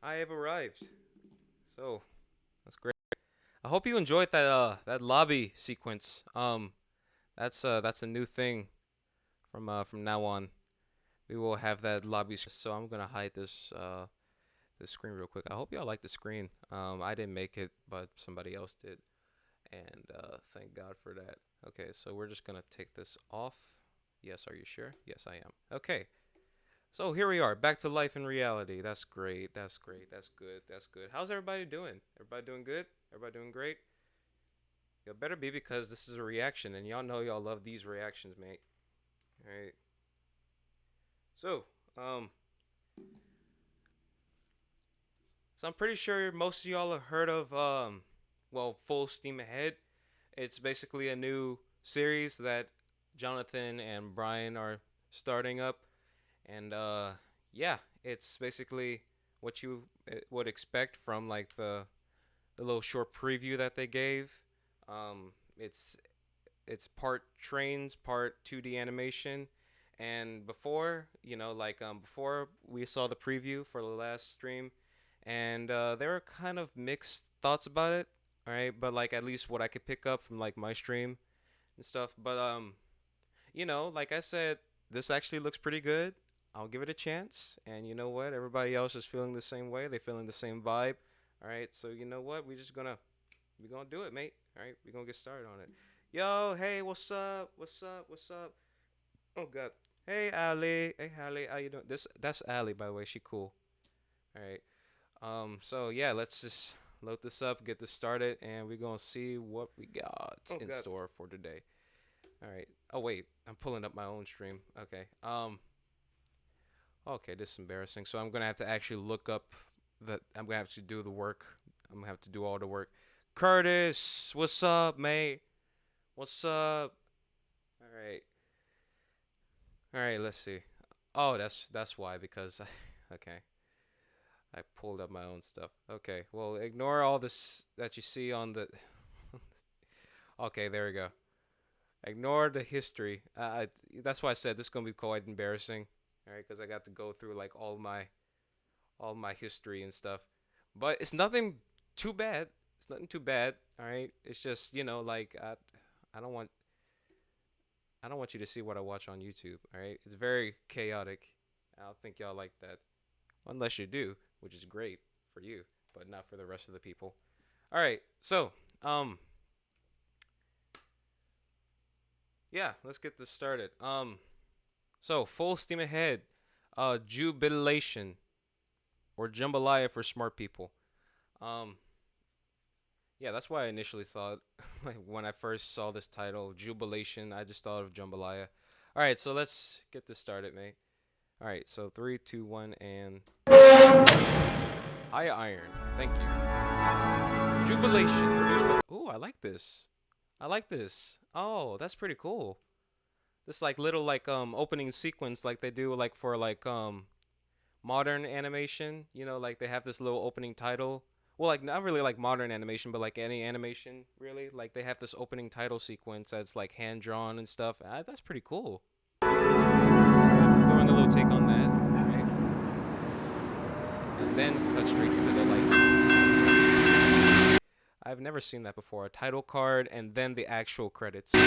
I have arrived. So that's great. I hope you enjoyed that lobby sequence. That's a new thing from now on. We will have that lobby. So I'm gonna hide this screen real quick. I hope y'all like the screen. I didn't make it, but somebody else did, and thank God for that. Okay, so we're just gonna take this off. Yes, are you sure? Yes, I am. Okay. So here we are, back to life in reality. That's great. That's great. That's good. That's good. How's everybody doing? Everybody doing good? Everybody doing great? It better be because this is a reaction, and y'all know y'all love these reactions, mate. All right. So, um, so I'm pretty sure most of y'all have heard of well, Full Steam Ahead. It's basically a new series that Jonathan and Brian are starting up, and yeah, it's basically what you would expect from like the little short preview that they gave. It's part trains, part 2D animation. And before, before we saw the preview for the last stream, and there were kind of mixed thoughts about it. All right, but like at least what I could pick up from like my stream and stuff. But like I said, this actually looks pretty good. I'll give it a chance. And you know what? Everybody else is feeling the same way. They're feeling the same vibe. All right, so you know what? We're gonna do it, mate. All right, we're gonna get started on it. Yo, hey, what's up? What's up? What's up? Oh God. Hey, Ali. Hey, Ali. How you doing? That's Ali, by the way. She cool. All right. So yeah, let's just load this up, get this started, and we're gonna see what we got in store for today. All right. Oh wait, I'm pulling up my own stream. Okay. Okay, this is embarrassing. So I'm gonna have to actually look up I'm gonna have to do the work. I'm gonna have to do all the work. Curtis, what's up, mate? What's up? All right. All right. Let's see. Oh, that's why because okay. I pulled up my own stuff. Okay. Well, ignore all this that you see on the. Okay, there we go. Ignore the history. That's why I said this is gonna be quite embarrassing. All right, because I got to go through like all my history and stuff. But it's nothing too bad. It's nothing too bad. All right. It's just like I don't want you to see what I watch on YouTube. All right. It's very chaotic. I don't think y'all like that, unless you do, which is great for you, but not for the rest of the people. All right. So yeah, let's get this started. So full steam ahead. Jubilation, or JuMbaLyA for smart people. Yeah, that's why I initially thought, like when I first saw this title, Jubilation, I just thought of JuMbaLyA. All right, so let's get this started, mate. All right, so 3, 2, 1, and Iron. Thank you. Jubilation. Ooh, I like this. I like this. Oh, that's pretty cool. This like little like opening sequence like they do like for like modern animation. Like they have this little opening title. Well, like not really like modern animation, but like any animation really. Like they have this opening title sequence that's like hand drawn and stuff. That's pretty cool. So, doing a little take on that, right? And then cut straight to the like. I've never seen that before. A title card and then the actual credits. Let's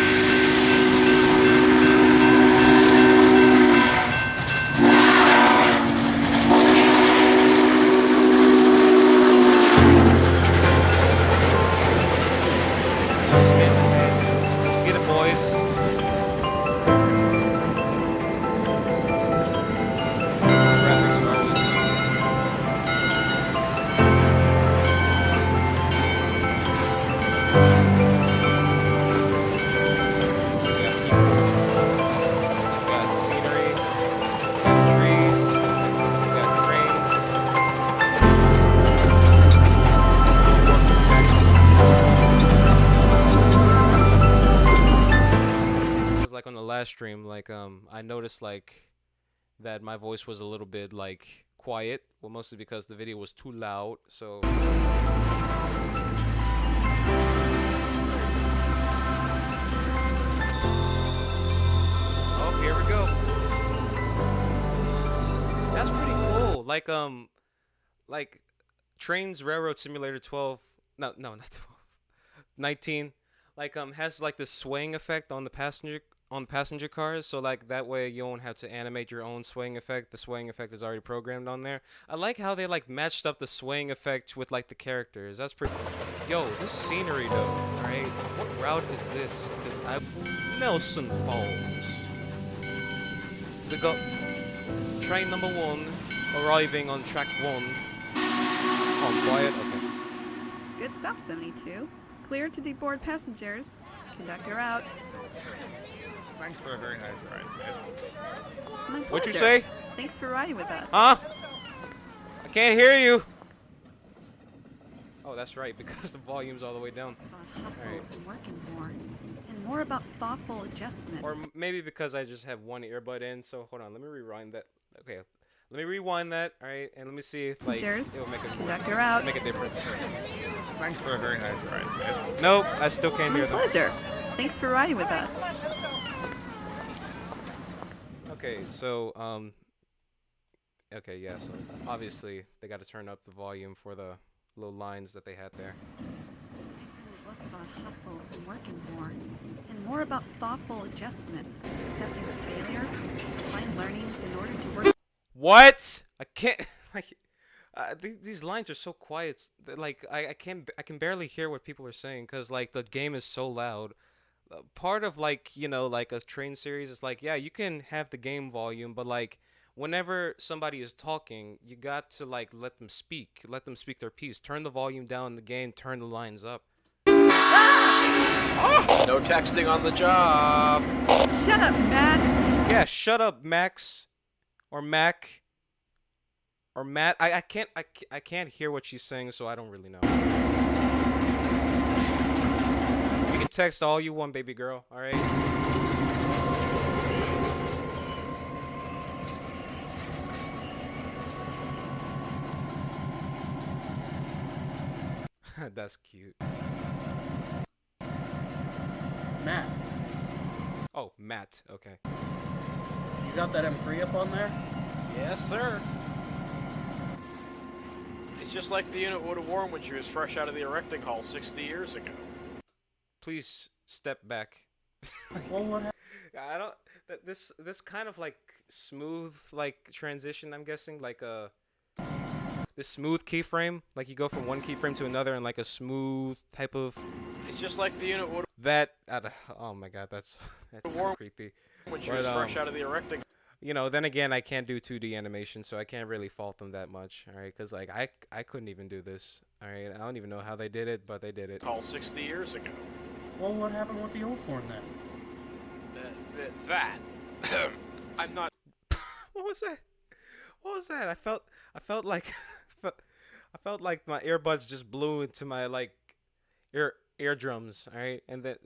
get it, boys. Graphics are always like on the last stream, like I noticed like that my voice was a little bit like quiet, well mostly because the video was too loud. So oh, here we go. That's pretty cool. Like Trains Railroad Simulator 12. No, not 12. 19. Like has like this swaying effect on the passenger cars, so like that way you don't have to animate your own swaying effect. The swaying effect is already programmed on there. I like how they like matched up the swaying effect with like the characters. That's pretty. Yo, this scenery though. All right, what route is this? Because Nelson Falls. We got train number 1 arriving on track 1. Oh, quiet. Okay. Good stop, 72. Clear to deboard passengers. Conductor out. Thanks for a very nice ride, miss. What'd you say? Thanks for riding with us. Huh? I can't hear you. Oh, that's right, because the volume's all the way down. About hustle and working more. And more about thoughtful adjustments. Or maybe because I just have one earbud in, so hold on, let me rewind that. Okay, Let me rewind that. All right, and let me see if like Passengers, it'll make a conductor out. make a difference. Thanks for a very nice ride, miss. Nope, I still can't My hear them. pleasure. Thanks for riding with us. Okay, so okay, yeah. So obviously they got to turn up the volume for the little lines that they had there. It was less about hustle and working more, and more about thoughtful adjustments, accepting failure, find learnings in order to work. What? I can't like these lines are so quiet. Like I can barely hear what people are saying because like the game is so loud. Part of like like a train series is like yeah you can have the game volume but like whenever somebody is talking you got to like let them speak their piece, turn the volume down in the game, turn the lines up. No texting on the job. Shut up, Matt. Yeah, shut up Max or Mac or Matt. I can't hear what she's saying, so I don't really know. You can text all you want, baby girl, all right? That's cute. Matt, Oh, Matt. Okay. you got that M3 up on there? Yes, sir. It's just like the unit would have worn when she was fresh out of the erecting hall 60 years ago. Please step back. Well, what happened? I don't. This kind of like smooth like transition. I'm guessing like this smooth keyframe. Like you go from one keyframe to another in like a smooth type of. It's just like the unit would That. Oh my god, that's Warm- creepy. have when she But, was fresh out of the erecting. Then again, I can't do 2D animation, so I can't really fault them that much. All right, because like I couldn't even do this. All right, I don't even know how they did it, but they did it. Hall 60 years ago. Well, what happened with the old horn then? That. I'm not. What was that? What was that? I felt like I felt like my earbuds just blew into my like eardrums. All right, and then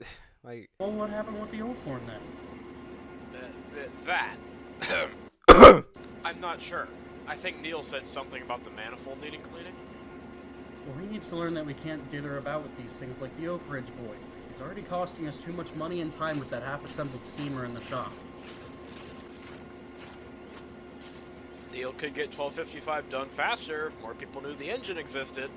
like. Well, what happened with the old horn then? That. I'm not sure. I think Neil said something about the manifold needing cleaning. Well, he needs to learn that we can't dither about with these things like the Oak Ridge boys. He's already costing us too much money and time with that half-assembled steamer in the shop. Neil could get 1255 done faster if more people knew the engine existed.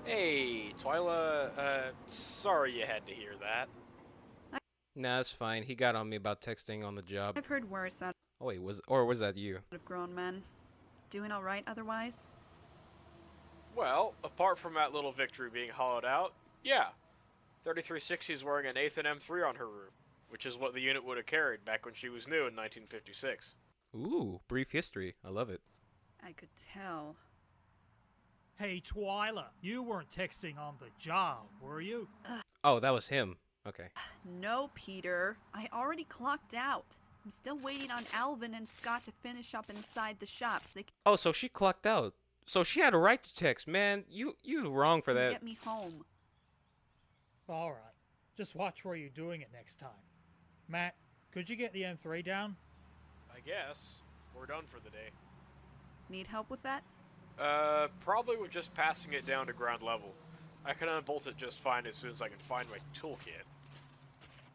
Hey, Twyla, sorry you had to hear that. Nah, it's fine. He got on me about texting on the job. I've heard worse out Oh wait, was that you? of grown men. Doing all right otherwise? Well, apart from that little victory being hollowed out, yeah. 3360 is wearing an 8th and M3 on her roof, which is what the unit would have carried back when she was new in 1956. Ooh, brief history. I love it. I could tell. Hey, Twyla, you weren't texting on the job, were you? Oh, that was him. Okay. No, Peter. I already clocked out. I'm still waiting on Alvin and Scott to finish up inside the shops. They Oh, so she clocked out. So she had a right to text, man. You wrong for can that. get me home. All right. Just watch where you're doing it next time. Matt, could you get the M3 down? I guess. We're done for the day. Need help with that? Probably with just passing it down to ground level. I can unbolt it just fine as soon as I can find my toolkit.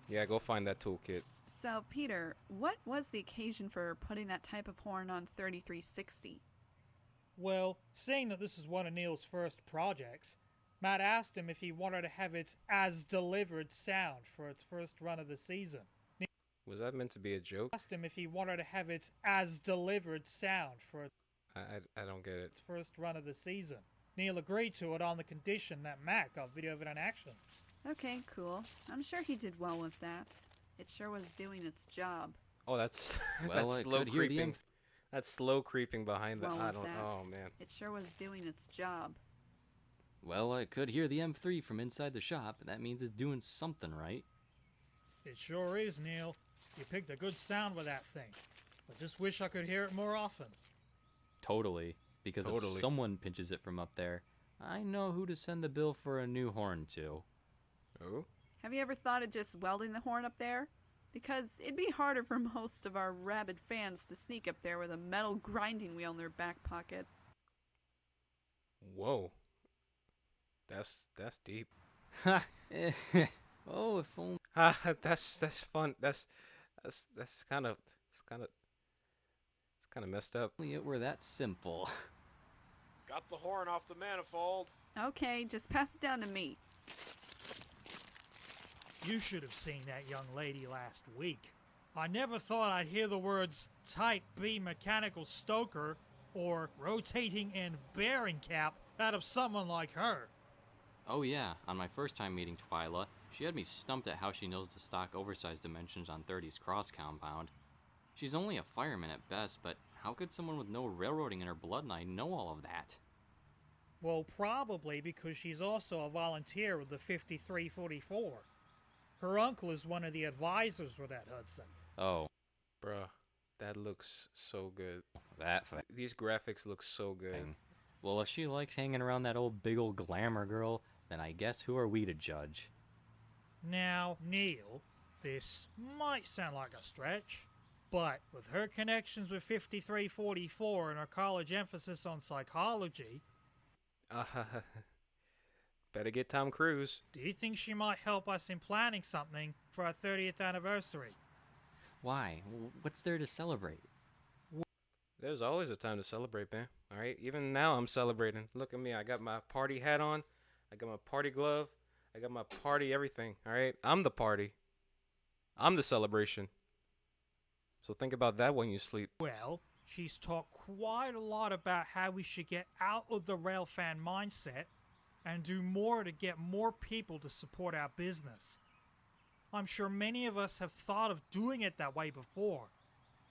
Yeah, go find that toolkit. So, Peter, what was the occasion for putting that type of horn on 3360? Well, seeing that this is one of Neil's first projects, Matt asked him if he wanted to have its as-delivered sound for its first run of the season. Was that meant to be a joke? Asked him if he wanted to have its as-delivered sound for I don't get it. its first run of the season. Neil agreed to it on the condition that Matt got video of it in action. Okay, cool. I'm sure he did well with that. It sure was doing its job. Oh, that's Well, that's I slow could hear the creeping. inf- That's slow creeping behind the. Well, I with don't. that. Oh man. It sure was doing its job. Well, I could hear the M3 from inside the shop, and that means it's doing something right. It sure is, Neil. You picked a good sound with that thing. I just wish I could hear it more often. Totally. Because Totally. if someone pinches it from up there, I know who to send the bill for a new horn to. Oh. Have you ever thought of just welding the horn up there? Because it'd be harder for most of our rabid fans to sneak up there with a metal grinding wheel in their back pocket. Whoa. That's deep. Ha! Oh, if only That's fun. That's kind of it's kind of messed up. it were that simple. Got the horn off the manifold. Okay, just pass it down to me. You should have seen that young lady last week. I never thought I'd hear the words Type B mechanical stoker or rotating and bearing cap out of someone like her. Oh yeah, on my first time meeting Twyla, she had me stumped at how she knows the stock oversized dimensions on 30's cross compound. She's only a fireman at best, but how could someone with no railroading in her bloodline know all of that? Well, probably because she's also a volunteer with the 5344. Her uncle is one of the advisors for that Hudson. Oh, Bruh, that looks so good. that thing. These graphics look so good. Well, if she likes hanging around that old big old glamour girl, then I guess who are we to judge? Now, Neil, this might sound like a stretch, but with her connections with 5344 and her college emphasis on psychology, Better get Tom Cruise. do you think she might help us in planning something for our 30th anniversary? Why? What's there to celebrate? There's always a time to celebrate, man. All right, even now I'm celebrating. Look at me. I got my party hat on. I got my party glove. I got my party everything. All right, I'm the party. I'm the celebration. So think about that when you sleep. Well, she's talked quite a lot about how we should get out of the railfan mindset and do more to get more people to support our business. I'm sure many of us have thought of doing it that way before,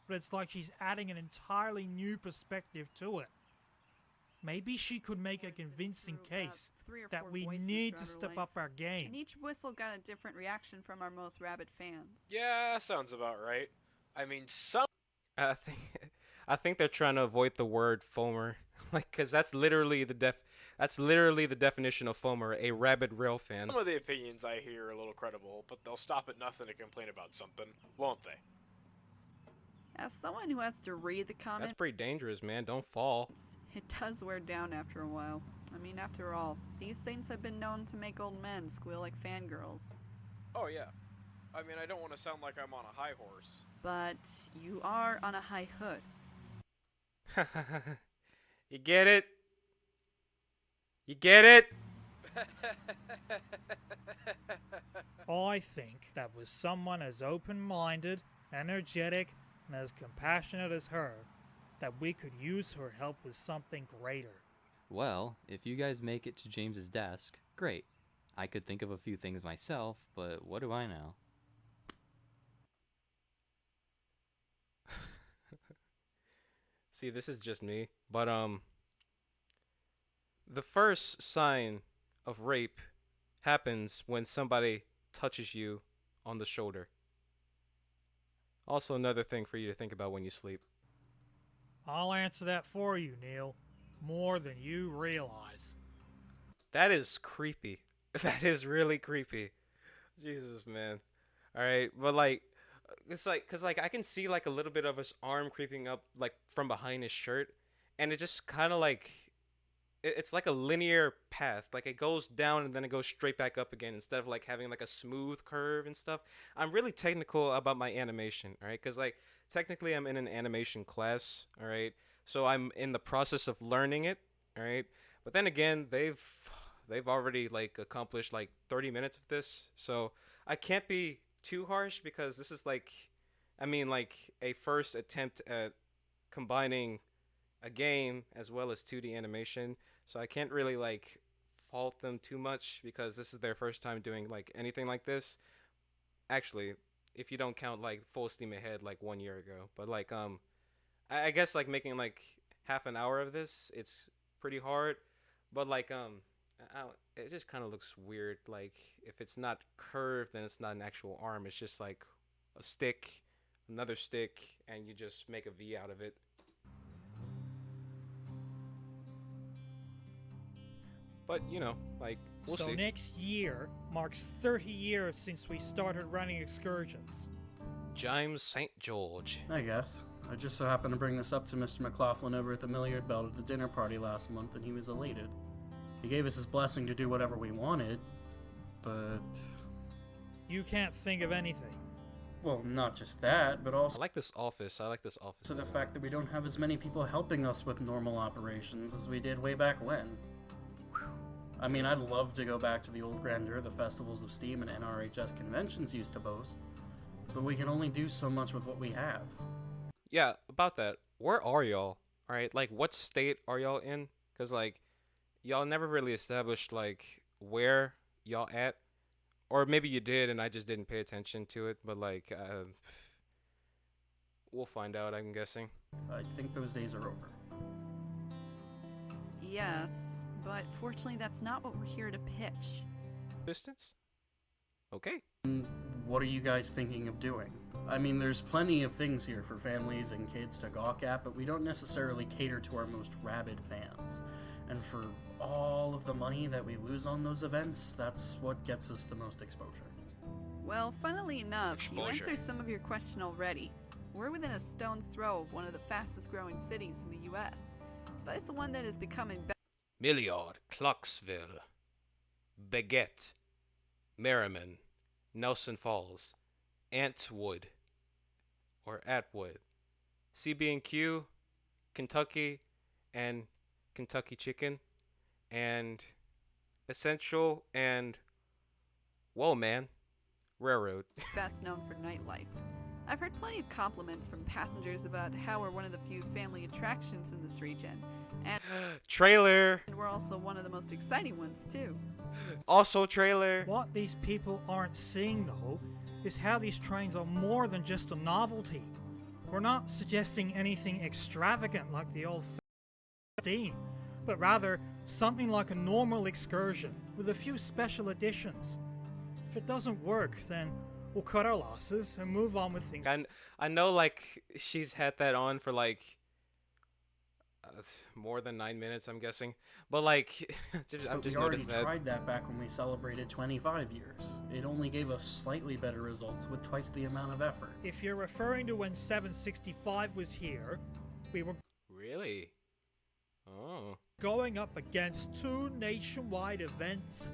but it's like she's adding an entirely new perspective to it. Maybe she could make a convincing case that we need to step up our And game. each whistle got a different reaction from our most rabid fans. Yeah, sounds about right. I mean, some I think they're trying to avoid the word foamer, like, cause that's literally the definition of foamer, a rabid rail fan. of the opinions I hear are a little credible, but they'll stop at nothing to complain about something, won't they? As someone who has to read the comments, That's pretty dangerous, man. Don't fall. it does wear down after a while. I mean, after all, these things have been known to make old men squeal like fangirls. Oh yeah. I mean, I don't want to sound like I'm on a high horse. But you are on a high hood. You get it? You get it? I think that with someone as open-minded, energetic, and as compassionate as her, that we could use her help with something greater. Well, if you guys make it to James's desk, great. I could think of a few things myself, but what do I know? See, this is just me, but the first sign of rape happens when somebody touches you on the shoulder. Also, another thing for you to think about when you sleep. I'll answer that for you, Neil. More than you realize. That is creepy. That is really creepy. Jesus, man. All right, but like, it's like, cause like I can see like a little bit of his arm creeping up like from behind his shirt, and it just kind of like, it's like a linear path. Like it goes down and then it goes straight back up again instead of like having like a smooth curve and stuff. I'm really technical about my animation, all right? Cause like technically I'm in an animation class, all right? So I'm in the process of learning it, all right? But then again, they've already like accomplished like 30 minutes of this, so I can't be too harsh because this is like, I mean, like a first attempt at combining a game as well as 2D animation, so I can't really like fault them too much because this is their first time doing like anything like this. Actually, if you don't count like Full Steam Ahead like 1 year ago, but like I guess like making like half an hour of this, it's pretty hard, but like it just kind of looks weird. Like if it's not curved, then it's not an actual arm. It's just like a stick, another stick, and you just make a V out of it. But you know, like we'll So see. next year marks 30 years since we started running excursions. James St. George. I guess. I just so happened to bring this up to Mr. McLaughlin over at the Milliard Belt at the dinner party last month, and he was elated. He gave us his blessing to do whatever we wanted, but... You can't think of anything. Well, not just that, but I also like this office. I like this office. the fact that we don't have as many people helping us with normal operations as we did way back when. I mean, I'd love to go back to the old grandeur the festivals of Steam and NRHS conventions used to boast, but we can only do so much with what we have. Yeah, about that. Where are y'all? Alright, like, what state are y'all in? Because, like, y'all never really established, like, where y'all at. Or maybe you did and I just didn't pay attention to it, but, like, we'll find out, I'm guessing. I think those days are over. Yes, but fortunately that's not what we're here to pitch. Distance? Okay. What are you guys thinking of doing? I mean, there's plenty of things here for families and kids to gawk at, but we don't necessarily cater to our most rabid fans. And for all of the money that we lose on those events, that's what gets us the most exposure. Well, funnily enough, you Exposure. answered some of your question already. We're within a stone's throw of one of the fastest growing cities in the US, but it's one that is becoming better. Milliard, Clarksville, Baguette, Merriman, Nelson Falls, Antwood, or Atwood, CB&Q, Kentucky, and Kentucky Chicken, and Essential, and whoa, man, Railroad. Best known for nightlife. I've heard plenty of compliments from passengers about how we're one of the few family attractions in this region, and Trailer, we're also one of the most exciting ones too. also trailer. What these people aren't seeing, though, is how these trains are more than just a novelty. We're not suggesting anything extravagant like the old Steam, but rather something like a normal excursion with a few special additions. If it doesn't work, then we'll cut our losses and move on with things. I know, like, she's had that on for, like, more than 9 minutes, I'm guessing. But, like, I'm But just we already noticed that. tried that back when we celebrated 25 years. It only gave us slightly better results with twice the amount of effort. If you're referring to when 765 was here, we were Really? Oh. going up against 2 nationwide events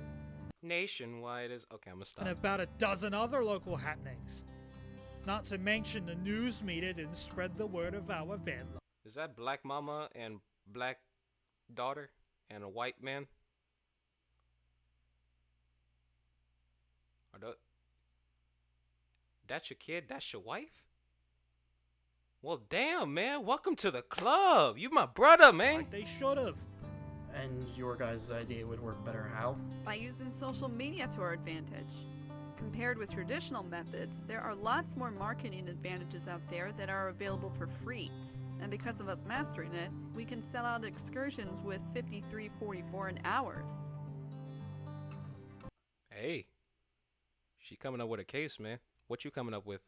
Nationwide is... Okay, I'm gonna stop. and about a dozen other local happenings. Not to mention the news media didn't spread the word of our event. Is that Black Mama and Black Daughter and a white man? Are that's your kid? That's your wife? Well, damn, man. Welcome to the club. You my brother, man. Like they should have. And your guys' idea would work better how? By using social media to our advantage. Compared with traditional methods, there are lots more marketing advantages out there that are available for free. And because of us mastering it, we can sell out excursions with $53.44 an hours. Hey. She coming up with a case, man. What you coming up with?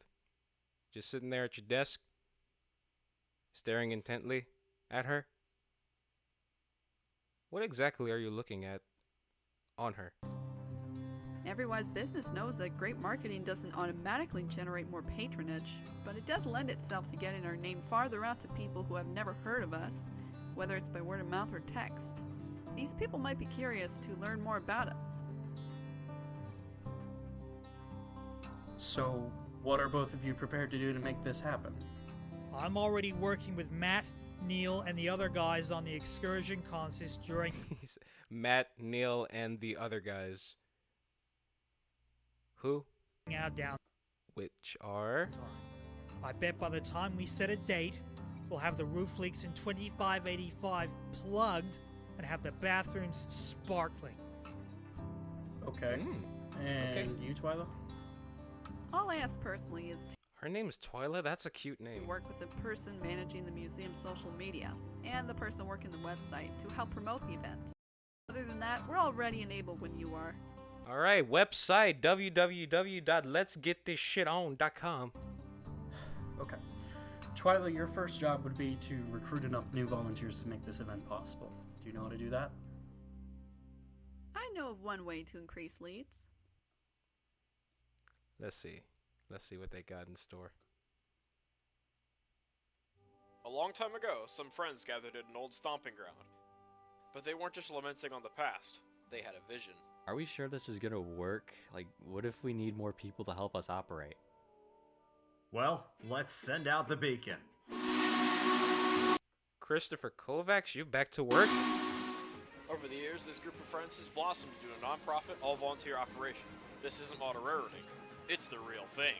Just sitting there at your desk, staring intently at her? What exactly are you looking at on her? Every wise business knows that great marketing doesn't automatically generate more patronage, but it does lend itself to getting our name farther out to people who have never heard of us, whether it's by word of mouth or text. These people might be curious to learn more about us. So, what are both of you prepared to do to make this happen? I'm already working with Matt, Neil, and the other guys on the excursion concerts during Matt, Neil, and the other guys. Who? our down. Which are? I bet by the time we set a date, we'll have the roof leaks in 2585 plugged and have the bathrooms sparkling. Okay. And okay. you, Twyla? All I ask personally is Her name's Twyla? That's a cute to name. work with the person managing the museum's social media and the person working the website to help promote the event. Other than that, we're already enabled when you are. Alright, website www.letsgetthisshit.on.com. Okay. Twyla, your first job would be to recruit enough new volunteers to make this event possible. Do you know how to do that? I know of one way to increase leads. Let's see. Let's see what they got in store. A long time ago, some friends gathered at an old stomping ground. But they weren't just lamenting on the past, they had a vision. Are we sure this is gonna work? Like, what if we need more people to help us operate? Well, let's send out the beacon. Christopher Kovacs, you back to work? Over the years, this group of friends has blossomed into a non-profit, all-volunteer operation. This isn't mod or rarity. It's the real thing.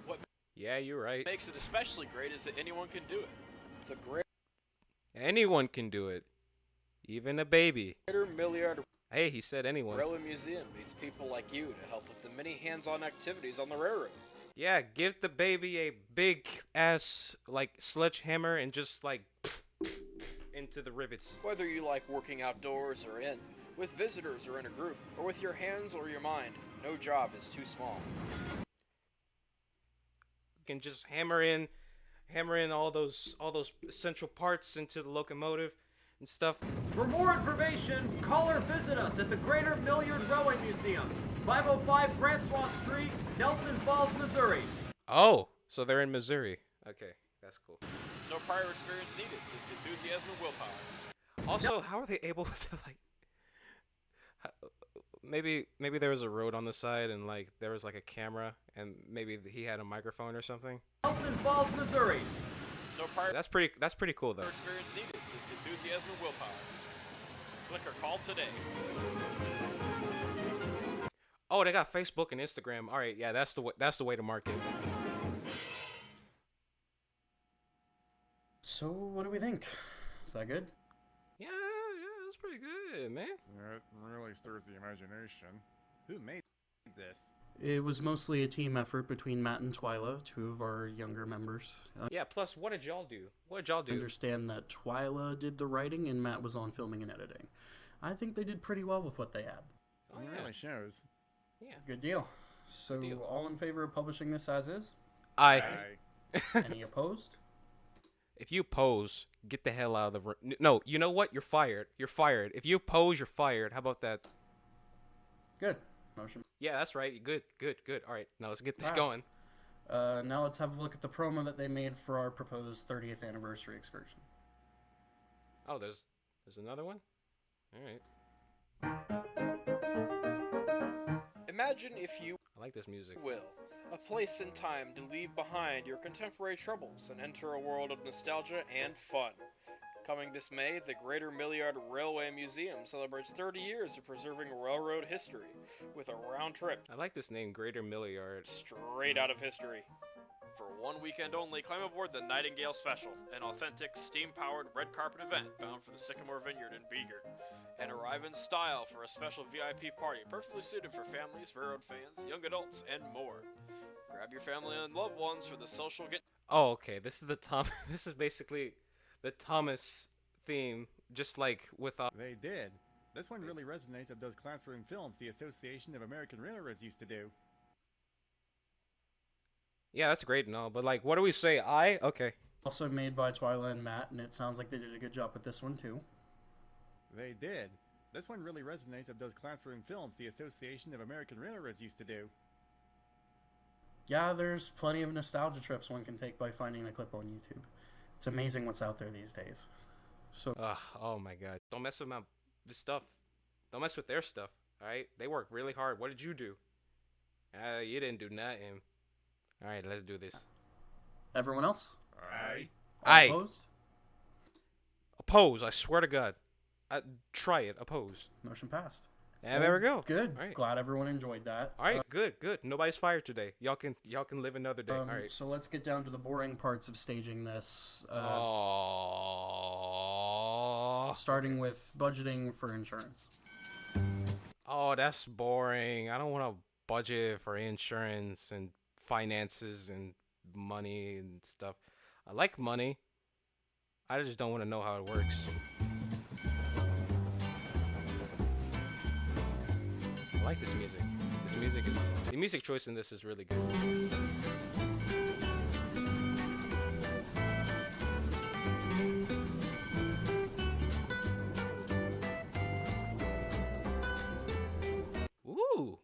What Yeah, you're right. makes it especially great is that anyone can do it. The Anyone can do it. Even a baby. Greater Milliard Hey, he said anyone. Railway Museum needs people like you to help with the many hands-on activities on the railroad. Yeah, give the baby a big ass like sledgehammer and just like into the rivets. Whether you like working outdoors or in, with visitors or in a group, or with your hands or your mind, no job is too small. You can just hammer in all those essential parts into the locomotive and stuff. For more information, call or visit us at the Greater Milliard Railway Museum, 505 Francois Street, Nelson Falls, Missouri. Oh, so they're in Missouri. Okay, that's cool. No prior experience needed, just enthusiasm and willpower. Also, how are they able to like? Maybe there was a road on the side and like there was like a camera and maybe he had a microphone or something. Nelson Falls, Missouri. No prior That's pretty cool though. experience needed, just enthusiasm and willpower. Click or call today. Oh, they got Facebook and Instagram. All right, yeah, that's the way to market. So, what do we think? Is that good? Yeah, that's pretty good, man. It really stirs the imagination. Who made this? It was mostly a team effort between Matt and Twyla, two of our younger members. Yeah. Plus, what did y'all do? I understand that Twyla did the writing and Matt was on filming and editing. I think they did pretty well with what they had. Oh, It yeah. really shows. Yeah. Good deal. So, Deal. all in favor of publishing this as is? I. Any opposed? If you pose, get the hell out of the room. No, you know what? You're fired. You're fired. If you pose, you're fired. How about that? Good. Motion Yeah, that's right. Good. All right, now let's get this passed. going. Now let's have a look at the promo that they made for our proposed 30th anniversary excursion. Oh, there's another one. All right. Imagine, if you I like this music. will, a place and time to leave behind your contemporary troubles and enter a world of nostalgia and fun. Coming this May, the Greater Milliard Railway Museum celebrates 30 years of preserving railroad history with a round trip I like this name, Greater Milliard. straight out of history. For one weekend only, climb aboard the Nightingale Special, an authentic, steam-powered red carpet event bound for the Sycamore Vineyard in Beager. And arrive in style for a special VIP party perfectly suited for families, railroad fans, young adults, and more. Grab your family and loved ones for the social get. Oh, okay. This is the Tom. This is basically the Thomas theme, just like with. They did. This one really resonates with those classroom films the Association of American Railroads used to do. Yeah, that's great and all, but like, what do we say? Okay. Also made by Twyla and Matt, and it sounds like they did a good job with this one too. They did. This one really resonates with those classroom films the Association of American Railroads used to do. Yeah, there's plenty of nostalgia trips one can take by finding the clip on YouTube. It's amazing what's out there these days. So, Oh my God! Don't mess with my stuff. Don't mess with their stuff. All right, they work really hard. What did you do? You didn't do nothing. All right, let's do this. everyone else? Aye. All Aye. opposed? Oppose. I swear to God. Try it. Oppose. Motion passed. And there we go. Good. All right. Glad everyone enjoyed that. All right. Good. Nobody's fired today. Y'all can live another day. All right. So let's get down to the boring parts of staging this. Oh. Starting with budgeting for insurance. Oh, that's boring. I don't want to budget for insurance and finances and money and stuff. I like money. I just don't want to know how it works. I like this music. The music choice in this is really good. Ooh,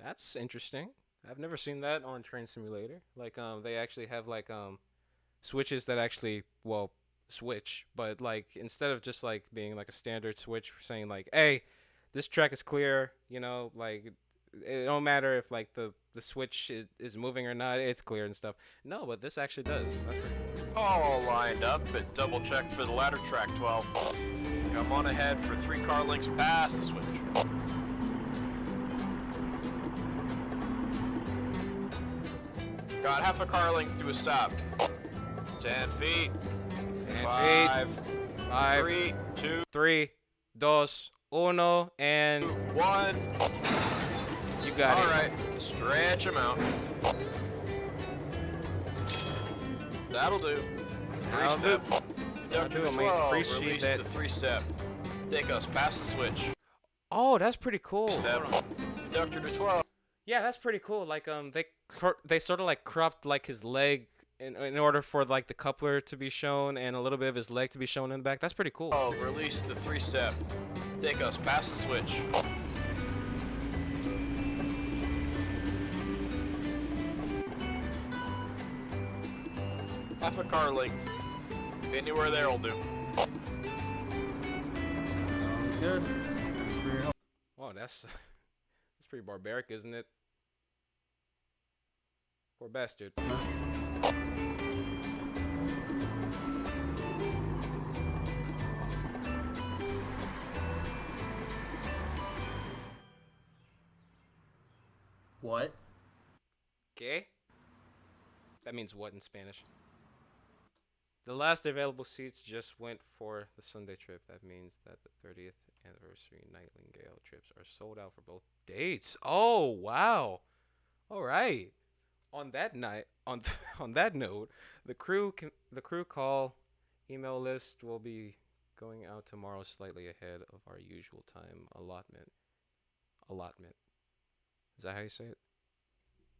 that's interesting. I've never seen that on Train Simulator. Like, they actually have like switches that actually, well, switch, but like instead of just like being like a standard switch saying like, hey, this track is clear, you know, like it don't matter if like the switch is moving or not, it's clear and stuff. No, but this actually does. That's pretty All lined up, but double check for the ladder track 12. Come on ahead for 3 car lengths past the switch. Got half a car length to a stop. 10 feet. 10 5, feet. 5, 3, 2, 3, 2, 1, and 1. you got it. Alright, stretch them out. That'll do. That'll do. 3-step. That'll Conductor do. to I mean, 12, appreciate release that. the 3-step. Take us past the switch. Oh, that's pretty cool. Step. Conductor to 12. Yeah, that's pretty cool. Like they sort of like cropped like his leg in order for like the coupler to be shown and a little bit of his leg to be shown in the back. That's pretty cool. Oh, release the 3-step. Take us past the switch. Half a car length. Anywhere there will do. Sounds good. Thanks for your help. Wow, that's pretty barbaric, isn't it? Poor bastard. What? Okay. That means what in Spanish? The last available seats just went for the Sunday trip. That means that the 30th anniversary Nightingale trips are sold out for both dates. Oh, wow. All right. On that night, on that note, the crew call email list will be going out tomorrow slightly ahead of our usual time allotment. Is that how you say it?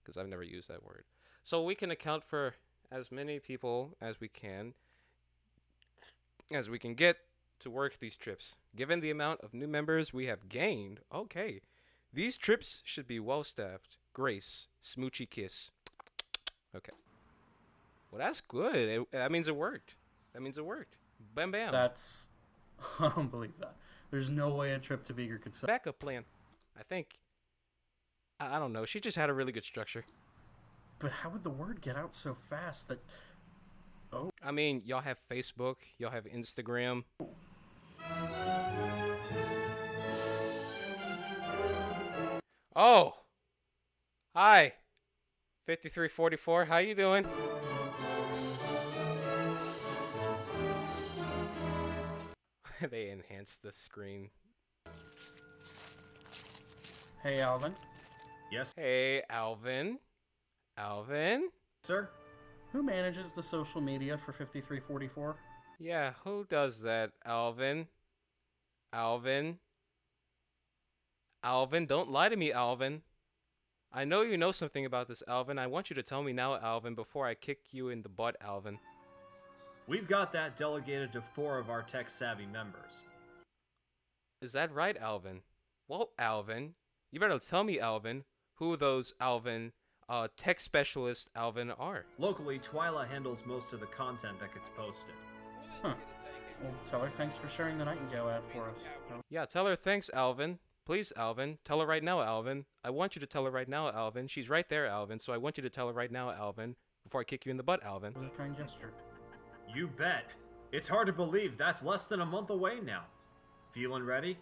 Because I've never used that word. So we can account for as many people as we can get to work these trips. Given the amount of new members we have gained, okay, these trips should be well staffed. Grace, smoochy kiss. Okay. Well, that's good. That means it worked. Bam, bam. That's... I don't believe that. There's no way a trip to Beaker could... Backup plan. I think. I don't know. She just had a really good structure. But how would the word get out so fast that... Oh. I mean, y'all have Facebook. Y'all have Instagram. Oh. Hi. 5344. How you doing? They enhanced the screen. Hey, Alvin. Yes, Hey, Alvin. Alvin? sir? Who manages the social media for 5344? Yeah, who does that, Alvin? Alvin? Alvin, don't lie to me, Alvin. I know you know something about this, Alvin. I want you to tell me now, Alvin, before I kick you in the butt, Alvin. We've got that delegated to 4 of our tech-savvy members. Is that right, Alvin? Well, Alvin, you better tell me, Alvin, who those Alvin, tech specialist Alvin are. Locally, Twyla handles most of the content that gets posted. Huh. Well, tell her thanks for sharing the Nightingale ad for us. Yeah, tell her thanks, Alvin. Please, Alvin. Tell her right now, Alvin. I want you to tell her right now, Alvin. She's right there, Alvin, so I want you to tell her right now, Alvin, before I kick you in the butt, Alvin. It was a kind gesture. You bet. It's hard to believe that's less than a month away now. Feeling ready?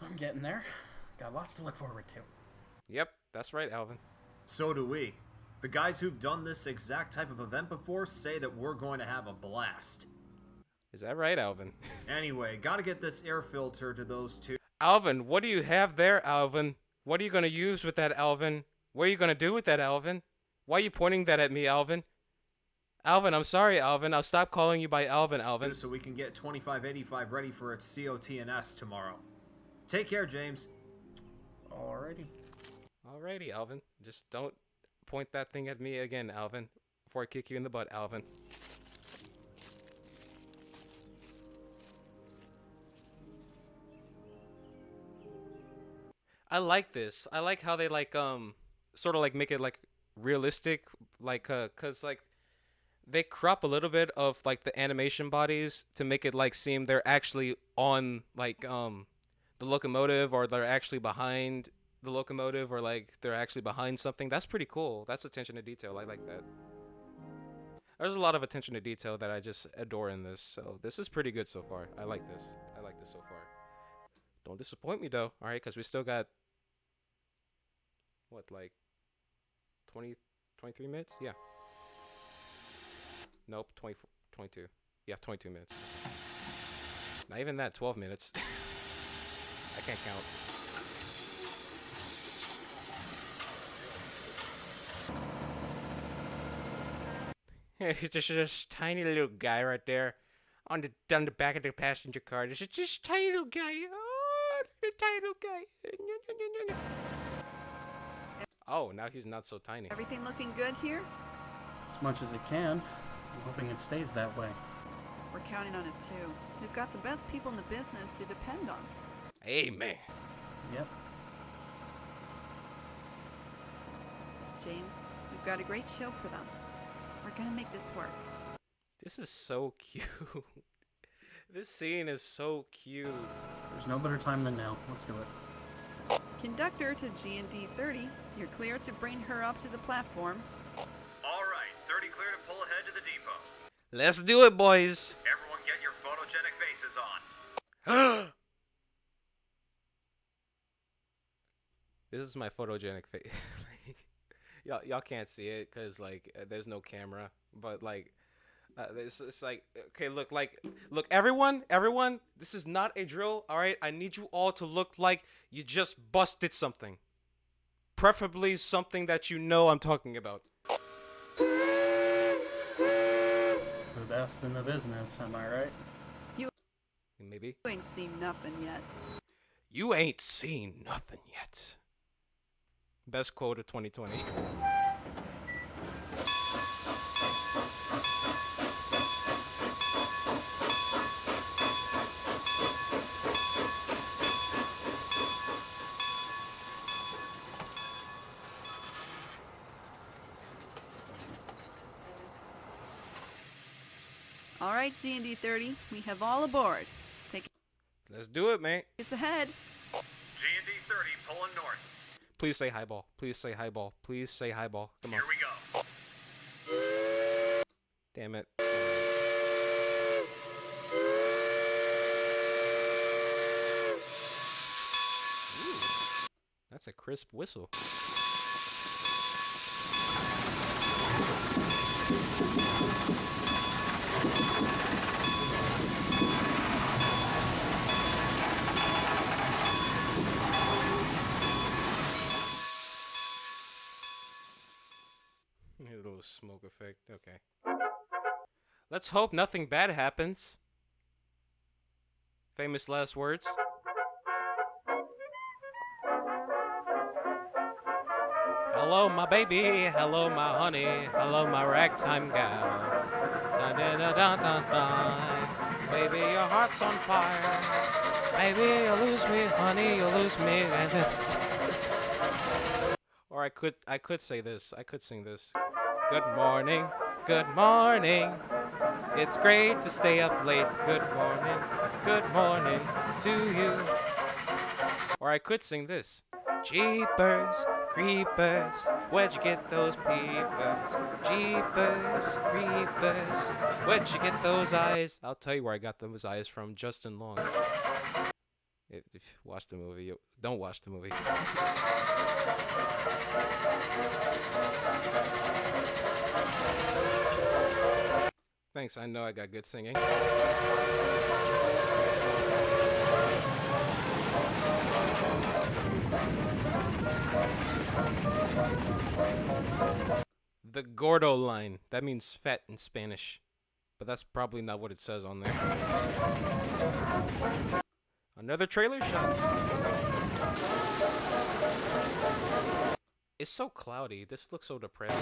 I'm getting there. Got lots to look forward to. Yep, that's right, Alvin. So do we. The guys who've done this exact type of event before say that we're going to have a blast. Is that right, Alvin? Anyway, gotta get this air filter to those 2. Alvin, what do you have there, Alvin? What are you going to use with that, Alvin? What are you going to do with that, Alvin? Why are you pointing that at me, Alvin? Alvin, I'm sorry, Alvin. I'll stop calling you by Alvin, Alvin. So we can get 2585 ready for its COT&S tomorrow. Take care, James. Alrighty. Alrighty, Alvin. Just don't point that thing at me again, Alvin, before I kick you in the butt, Alvin. I like this. I like how they like sort of like make it like realistic, like cuz like they crop a little bit of like the animation bodies to make it like seem they're actually on like the locomotive, or they're actually behind the locomotive, or like they're actually behind something. That's pretty cool. That's attention to detail. I like that. There's a lot of attention to detail that I just adore in this. So this is pretty good so far. I like this. I like this so far. Don't disappoint me though. All right, because we still got what, like 20, 23 minutes? Yeah. Nope, 24, 22. Yeah, 22 minutes. Not even that, 12 minutes. I can't count. It's just this tiny little guy right there on the back of the passenger car. This is just tiny little guy. Oh, the tiny little guy. Oh, now he's not so tiny. Everything looking good here? As much as it can. I'm hoping it stays that way. We're counting on it too. We've got the best people in the business to depend on. Amen. Yep. James, we've got a great show for them. We're gonna make this work. This is so cute. This scene is so cute. There's no better time than now. Let's do it. Conductor to G&D 30, you're clear to bring her up to the platform. All right, 30 clear to pull ahead to the depot. Let's do it, boys. Everyone get your photogenic faces on. This is my photogenic face. Y'all can't see it because like there's no camera, but like it's like, okay, look everyone, this is not a drill. All right, I need you all to look like you just busted something, preferably something that you know I'm talking about. The best in the business, am I right? Maybe. You ain't seen nothing yet. You ain't seen nothing yet. Best quote of 2020. All right, G&D 30, we have all aboard. Let's do it, man. It's ahead. G&D 30 pulling north. Please say highball. Please say highball. Please say highball. Come on. Here we go. Damn it. Ooh, that's a crisp whistle. A little smoke effect. Okay. Let's hope nothing bad happens. Famous last words. Hello, my baby. Hello, my honey. Hello, my ragtime gal. Dun, dun, dun, dun, dun, dun. Baby, your heart's on fire. Baby, you lose me, honey, you lose me. Or I could say this. I could sing this. Good morning, good morning. It's great to stay up late. Good morning to you. Or I could sing this. Jeepers, creepers, where'd you get those peepers? Jeepers, creepers, where'd you get those eyes? I'll tell you where I got those eyes from, Justin Long. Watch the movie. Don't watch the movie. Thanks, I know I got good singing. The Gordo line. That means fat in Spanish. But that's probably not what it says on there. Another trailer shot. It's so cloudy. This looks so depressing.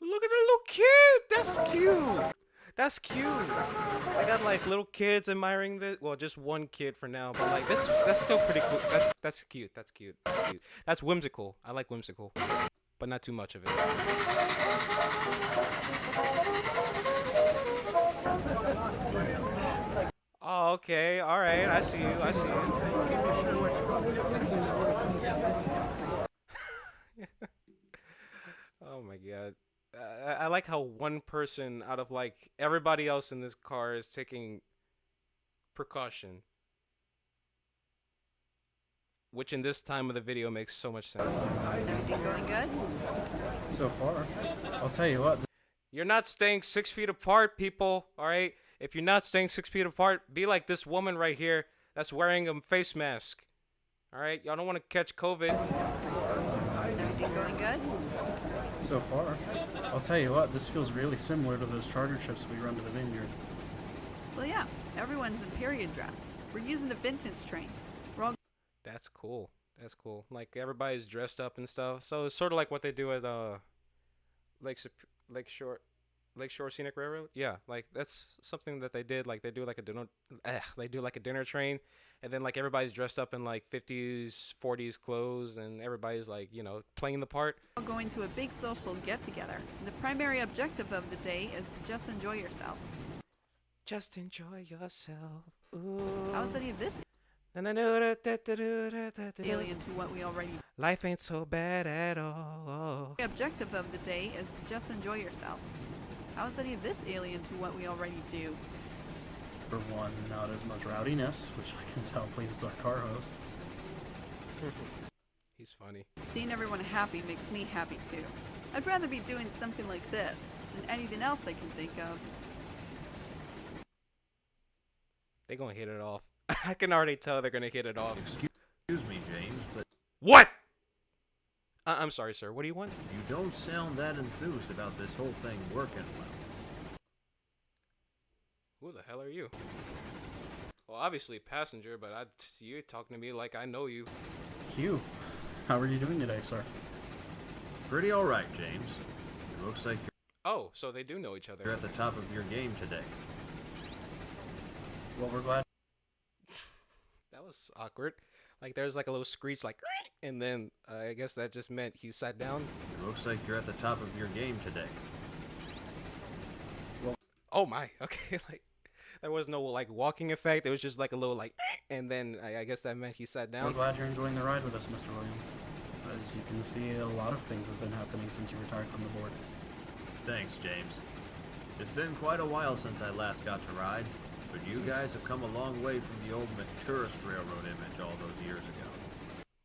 Look at the little kid. That's cute. That's cute. They got like little kids admiring this. Well, just one kid for now, but like that's still pretty cool. That's cute. That's cute. That's cute. That's whimsical. I like whimsical, but not too much of it. Oh, okay. All right. I see you. I see you. Oh my god. I like how one person out of like everybody else in this car is taking precaution. Which in this time of the video makes so much sense. Everything going good? So far. I'll tell you what. You're not staying 6 feet apart, people. All right? If you're not staying 6 feet apart, be like this woman right here that's wearing a face mask. All right? Y'all don't want to catch COVID. Everything going good? So far. I'll tell you what, this feels really similar to those charter trips we run to the vineyard. Well, yeah. Everyone's in period dress. We're using a vintage train. We're all That's cool. That's cool. Like everybody's dressed up and stuff. So it's sort of like what they do at Lakeshore Scenic Railroad. Yeah, like that's something that they did. Like they do like a dinner train, and then like everybody's dressed up in like 50s, 40s clothes, and everybody's like playing the part. going to a big social get-together. The primary objective of the day is to just enjoy yourself. Just enjoy yourself. Ooh. How is any of this alien to what we already do? Life ain't so bad at all. The objective of the day is to just enjoy yourself. How is any of this alien to what we already do? For one, not as much rowdiness, which I can tell pleases our car hosts. He's funny. Seeing everyone happy makes me happy too. I'd rather be doing something like this than anything else I can think of. They gonna hit it off. I can already tell they're gonna hit it off. Excuse me, James, but What? I'm sorry, sir. What do you want? you don't sound that enthused about this whole thing working well. Who the hell are you? Well, obviously passenger, but you talking to me like I know you. Hugh, how are you doing today, sir? Pretty alright, James. It looks like Oh, so they do know each other. you're at the top of your game today. Well, we're glad. That was awkward. Like there's like a little screech, like, and then I guess that just meant he sat down. It looks like you're at the top of your game today. Oh my. Okay, like there was no like walking effect. It was just like a little like, and then I guess that meant he sat We're down. glad you're enjoying the ride with us, Mr. Williams. As you can see, a lot of things have been happening since you retired from the board. Thanks, James. It's been quite a while since I last got to ride, but you guys have come a long way from the old McTourist Railroad image all those years ago.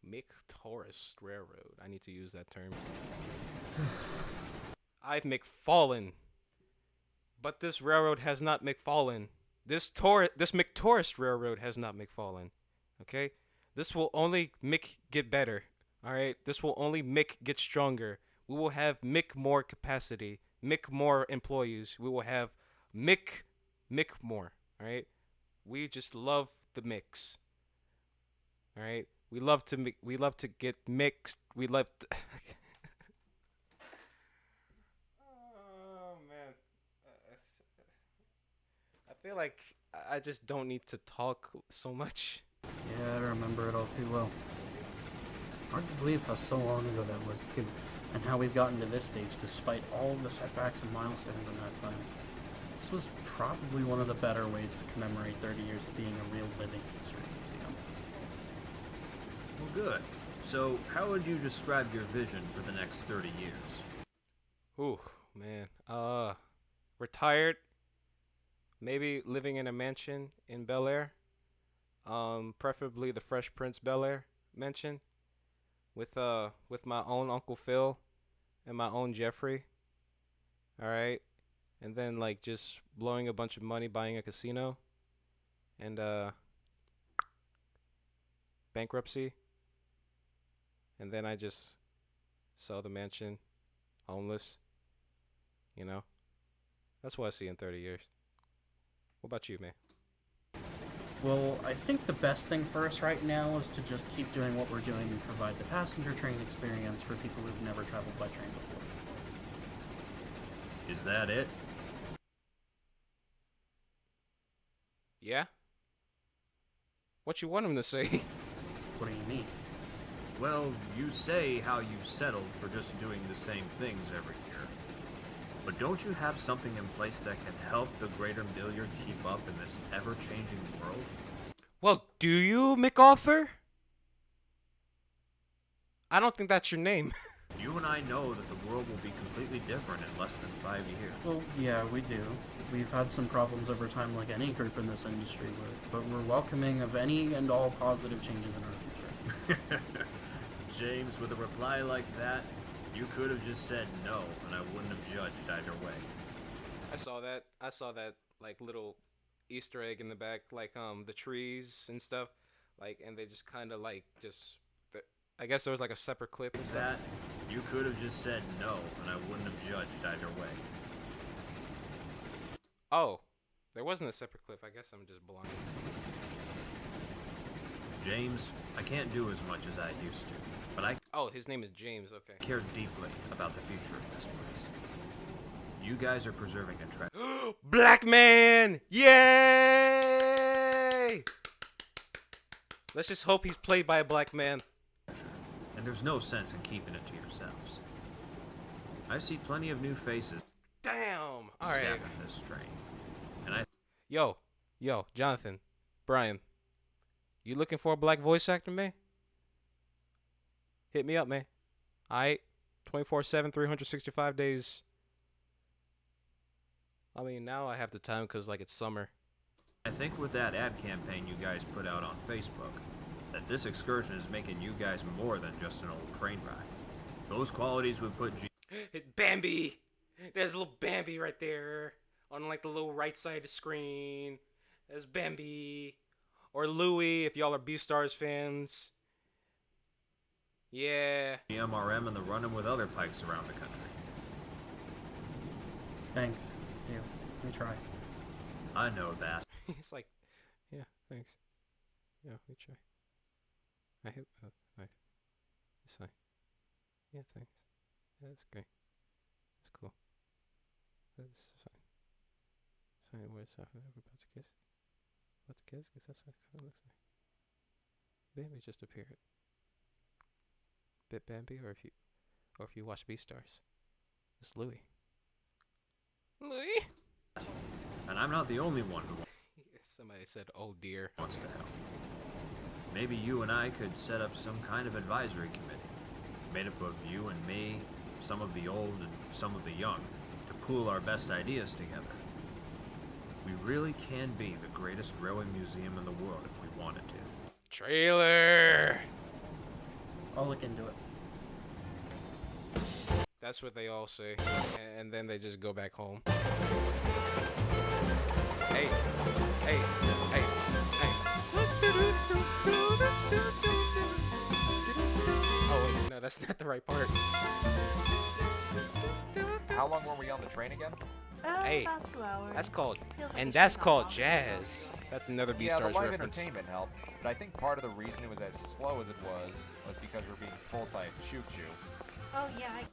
McTourist Railroad. I need to use that term. I've McFallen. But this railroad has not McFallen. This McTourist Railroad has not McFallen. Okay? This will only get better. Alright? This will only get stronger. We will have more capacity. More employees. We will have more. Alright? We just love the mix. Alright? We love to get mixed. We love to Oh man. I feel like I just don't need to talk so much. Yeah, I remember it all too well. Hard to believe how so long ago that was, too, and how we've gotten to this stage despite all the setbacks and milestones in that time. This was probably one of the better ways to commemorate 30 years of being a real living history museum. Well, good. So, how would you describe your vision for the next 30 years? Ooh, man. Retired. Maybe living in a mansion in Bel Air. Preferably the Fresh Prince Bel Air mansion. With my own Uncle Phil and my own Jeffrey. Alright. And then like just blowing a bunch of money buying a casino. And bankruptcy. And then I just sell the mansion, homeless, That's what I see in 30 years. What about you, man? Well, I think the best thing for us right now is to just keep doing what we're doing and provide the passenger train experience for people who've never traveled by train before. Is that it? Yeah? What you want him to say? What do you mean? Well, you say how you settled for just doing the same things every year. But don't you have something in place that can help the greater milliard keep up in this ever-changing world? Well, do you, McAuthor? I don't think that's your name. You and I know that the world will be completely different in less than 5 years. Well, yeah, we do. We've had some problems over time like any group in this industry would, but we're welcoming of any and all positive changes in our future. James, with a reply like that, you could have just said no, and I wouldn't have judged either way. I saw that like little Easter egg in the back, like the trees and stuff, like, and they just kind of like I guess there was like a separate clip and stuff. That, you could have just said no, and I wouldn't have judged either way. Oh, there wasn't a separate clip. I guess I'm just blind. James, I can't do as much as I used to, but I Oh, his name is James. Okay. care deeply about the future of this place. You guys are preserving a track. Black man! Yay! Let's just hope he's played by a black man. And there's no sense in keeping it to yourselves. I see plenty of new faces Damn! All right. staffing this strain. And I Yo, Jonathan, Brian, you looking for a black voice actor, man? Hit me up, man. Alright, 24/7, 365 days. I mean, now I have the time because, like, it's summer. think with that ad campaign you guys put out on Facebook, that this excursion is making you guys more than just an old train ride. Those qualities would put Bambi! There's a little Bambi right there on, like, the little right side of the screen. There's Bambi. Or Louie, if y'all are Beastars fans. Yeah. MRM in the running with other pikes around the country. Thanks. Yeah, we try. I know that. It's like, yeah, thanks. Yeah, we try. I hope, it's fine. Yeah, thanks. Yeah, that's great. That's cool. That's fine. It's fine. We're about to kiss. About to kiss? Because that's what it kind of looks like. Bambi just appeared. Bit Bambi, or if you watch Beastars, it's Louie. Louie. And I'm not the only one who Somebody said, "Oh dear." wants to help. Maybe you and I could set up some kind of advisory committee, made up of you and me, some of the old and some of the young, to pool our best ideas together. We really can be the greatest railway museum in the world if we wanted to. Trailer. I'll look into it. That's what they all say, and then they just go back home. Hey, hey, hey, hey. Oh wait, no, that's not the right part. How long were we on the train again? Hey, about 2 hours. that's called, Feels like and we that's should've called gone jazz. That's another Yeah, the Beastars live reference. entertainment helped, but I think part of the reason it was as slow as it was because we're being pulled by a choo-choo. Oh yeah,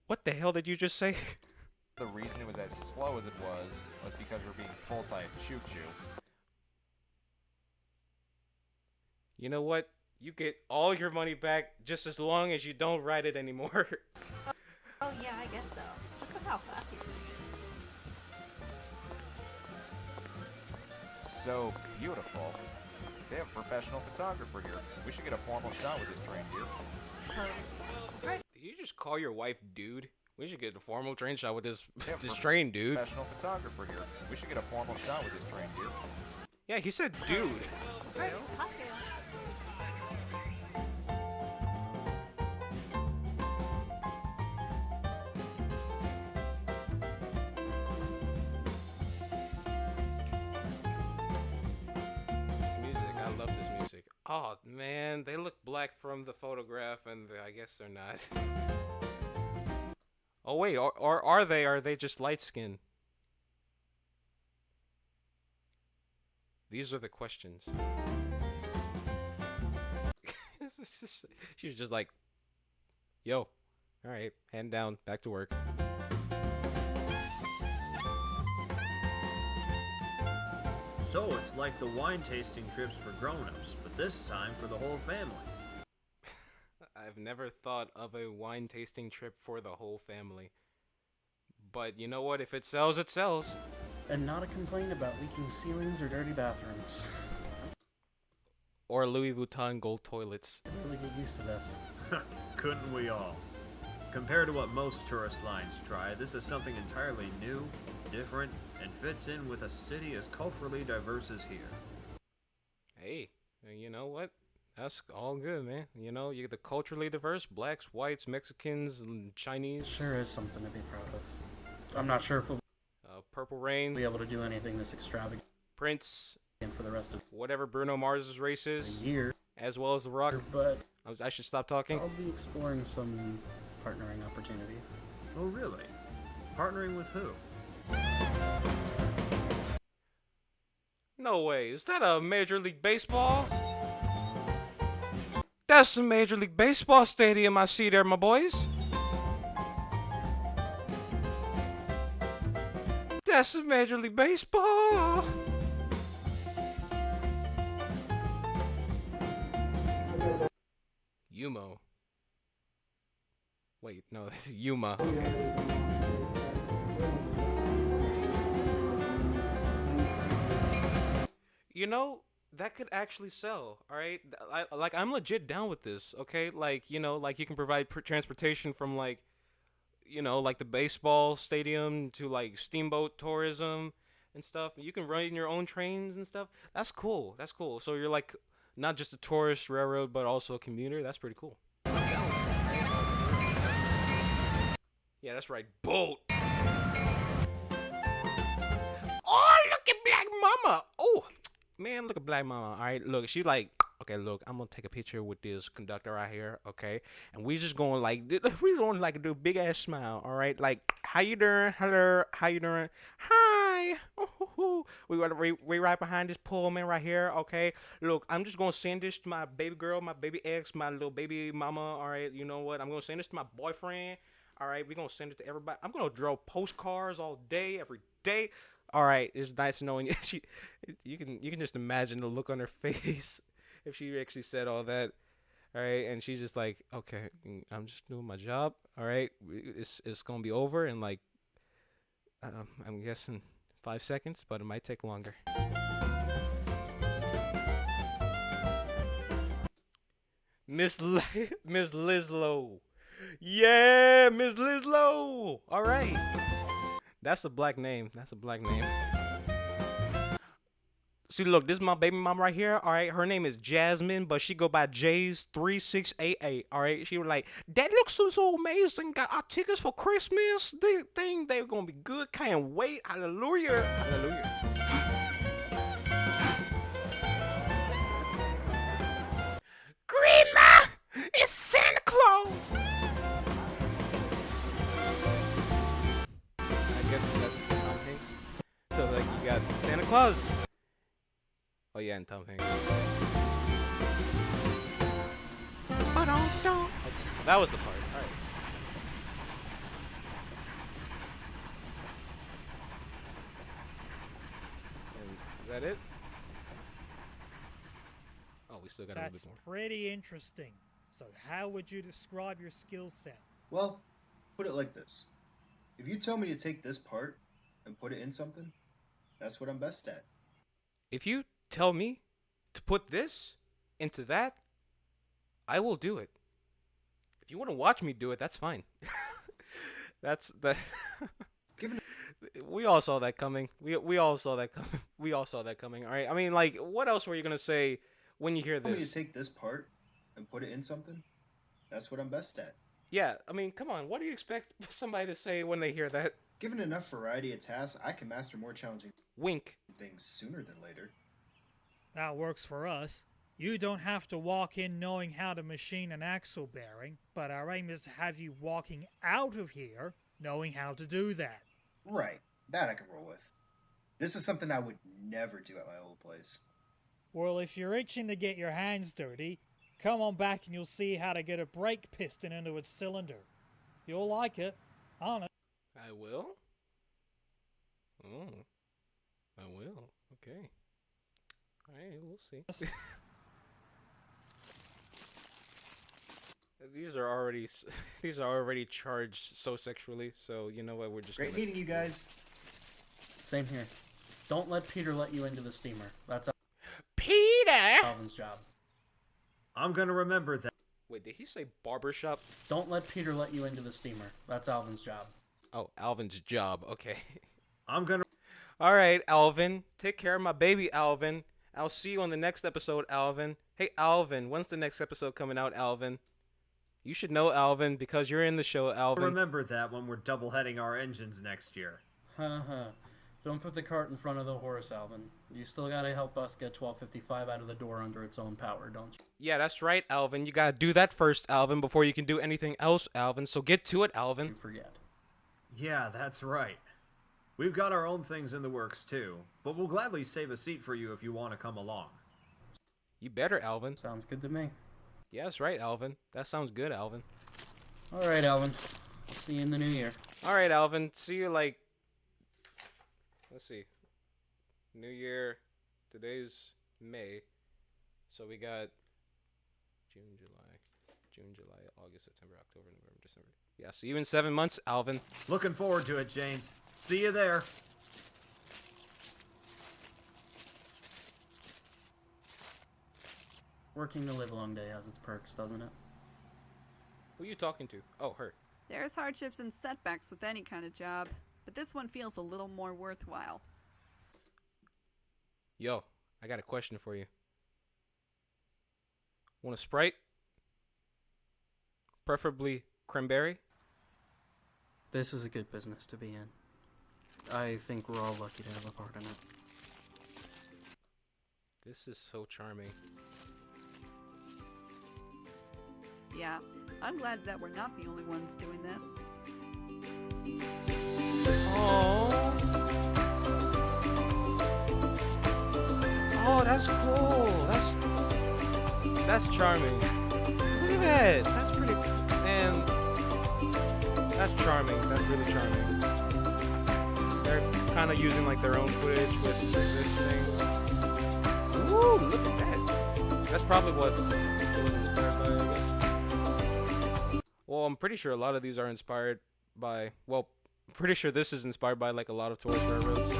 What the hell did you just say? The reason it was as slow as it was because we're being pulled by a choo-choo. You know what? You get all your money back just as long as you don't ride it anymore. oh yeah, I guess so. Just look how fast he really is. So beautiful. They have a professional photographer here. We should get a formal shot with this train, dear. Did you just call your wife dude? We should get a formal train shot with this Yeah, this train, dude. Professional photographer here. We should get a formal shot with this train, dear. Yeah, he said dude. Where's the cocktail? This music, I love this music. Oh man, they look black from the photograph, and I guess they're not. Oh wait, or are they? Are they just light skinned? These are the questions. She was just like, "Yo, all right, hand down, back to work." So it's like the wine tasting trips for grown-ups, but this time for the whole family. I've never thought of a wine tasting trip for the whole family. But you know what? If it sells, it sells. And not a complaint about leaking ceilings or dirty bathrooms. Or Louis Vuitton gold toilets. I really get used to this. Couldn't we all? Compared to what most tourist lines try, this is something entirely new, different, and fits in with a city as culturally diverse as here. Hey, you know what? That's all good, man. You know, you're the culturally diverse, blacks, whites, Mexicans, Chinese. Sure is something to be proud of. I'm not sure if we'll Purple Rain. be able to do anything this extravagant Prince. for the rest of whatever Bruno Mars's race is. the year. As well as The Rock. But I should stop talking. I'll be exploring some partnering opportunities. Oh, really? Partnering with who? No way. Is that a Major League Baseball? That's a Major League Baseball stadium I see there, my boys. That's a Major League Baseball. Yumo. Wait, no, that's Yuma. Okay. You know, that could actually sell, all right? I'm legit down with this, okay? Like, you know, like you can provide transportation from like, you know, like the baseball stadium to like steamboat tourism and stuff. You can run your own trains and stuff. That's cool. That's cool. So you're like not just a tourist railroad, but also a commuter. That's pretty cool. Yeah, that's right. Boat. Oh, look at Black Mama. Oh, man, look at Black Mama. All right, look, she like, okay, look, I'm gonna take a picture with this conductor right here, okay? And we just going like, we going like do a big ass smile, all right? Like, how you doing? Hello, how you doing? Hi. Ooh, we right behind this Pullman right here, okay? Look, I'm just gonna send this to my baby girl, my baby ex, my little baby mama, all right? You know what? I'm gonna send this to my boyfriend. All right, we're gonna send it to everybody. I'm gonna draw postcards all day, every day. All right, it's nice knowing you. You can just imagine the look on her face if she actually said all that. All right, and she's just like, okay, I'm just doing my job. All right, it's gonna be over in like, I'm guessing 5 seconds, but it might take longer. Miss Lislow. Yeah, Miss Lislow. All right. That's a black name. That's a black name. See, look, this is my baby mom right here. All right, her name is Jasmine, but she go by J's 3688. All right, she was like, that looks so amazing. Got our tickets for Christmas. They think they're gonna be good. Can't wait. Hallelujah. Hallelujah. Grandma, it's Santa Claus. I guess that's Tom Hanks. So like you got Santa Claus. Oh yeah, and Tom Hanks. Okay, that was the part. All right. And is that it? Oh, we still got a little That's bit more. pretty interesting. So how would you describe your skill set? Well, put it like this. If you tell me to take this part and put it in something, that's what I'm best at. If you tell me to put this into that, I will do it. If you want to watch me do it, that's fine. That's the. We all saw that coming. We all saw that coming. We all saw that coming. All right. I mean, like, what else were you gonna say when you hear Tell me to this? take this part and put it in something, that's what I'm best at. Yeah. I mean, come on. What do you expect somebody to say when they hear that? Given enough variety of tasks, I can master more challenging Wink. things sooner than later. That works for us. You don't have to walk in knowing how to machine an axle bearing, but our aim is to have you walking out of here knowing how to do that. Right, that I can roll with. This is something I would never do at my old place. Well, if you're itching to get your hands dirty, come on back and you'll see how to get a brake piston into its cylinder. You'll like it, honest. I will. Oh, I will. Okay. All right, we'll see. These are already charged so sexually. So you know what? We're just Great meeting you guys. Same here. Don't let Peter let you into the steamer. That's Peter. Alvin's job. I'm gonna remember that. Wait, did he say barbershop? Don't let Peter let you into the steamer. That's Alvin's job. Oh, Alvin's job. Okay. I'm gonna. All right, Alvin. Take care of my baby, Alvin. I'll see you on the next episode, Alvin. Hey, Alvin. When's the next episode coming out, Alvin? You should know, Alvin, because you're in the show, Alvin. Remember that when we're double-heading our engines next year. Don't put the cart in front of the horse, Alvin. You still gotta help us get 1255 out of the door under its own power, don't you? Yeah, that's right, Alvin. You gotta do that first, Alvin, before you can do anything else, Alvin. So get to it, Alvin. You forget. Yeah, that's right. We've got our own things in the works, too. But we'll gladly save a seat for you if you want to come along. You better, Alvin. Sounds good to me. Yeah, that's right, Alvin. That sounds good, Alvin. All right, Alvin. I'll see you in the new year. All right, Alvin. See you, like... Let's see. New Year. Today's May. So we got June, July, August, September, October, November, December. Yeah, see you in 7 months, Alvin. Looking forward to it, James. See you there. Working the live-long day has its perks, doesn't it? Who are you talking to? Oh, her. There's hardships and setbacks with any kind of job, but this one feels a little more worthwhile. Yo, I got a question for you. Want a Sprite? Preferably cranberry? This is a good business to be in. I think we're all lucky to have a part in it. This is so charming. Yeah, I'm glad that we're not the only ones doing this. Oh. Oh, that's cool. That's charming. Look at that. That's pretty. Man, that's charming. That's really charming. They're kind of using like their own footage with this thing. Ooh, look at that. That's probably what it was inspired by, I guess. Well, I'm pretty sure a lot of these are inspired by. Well, I'm pretty sure this is inspired by like a lot of tourist railroads.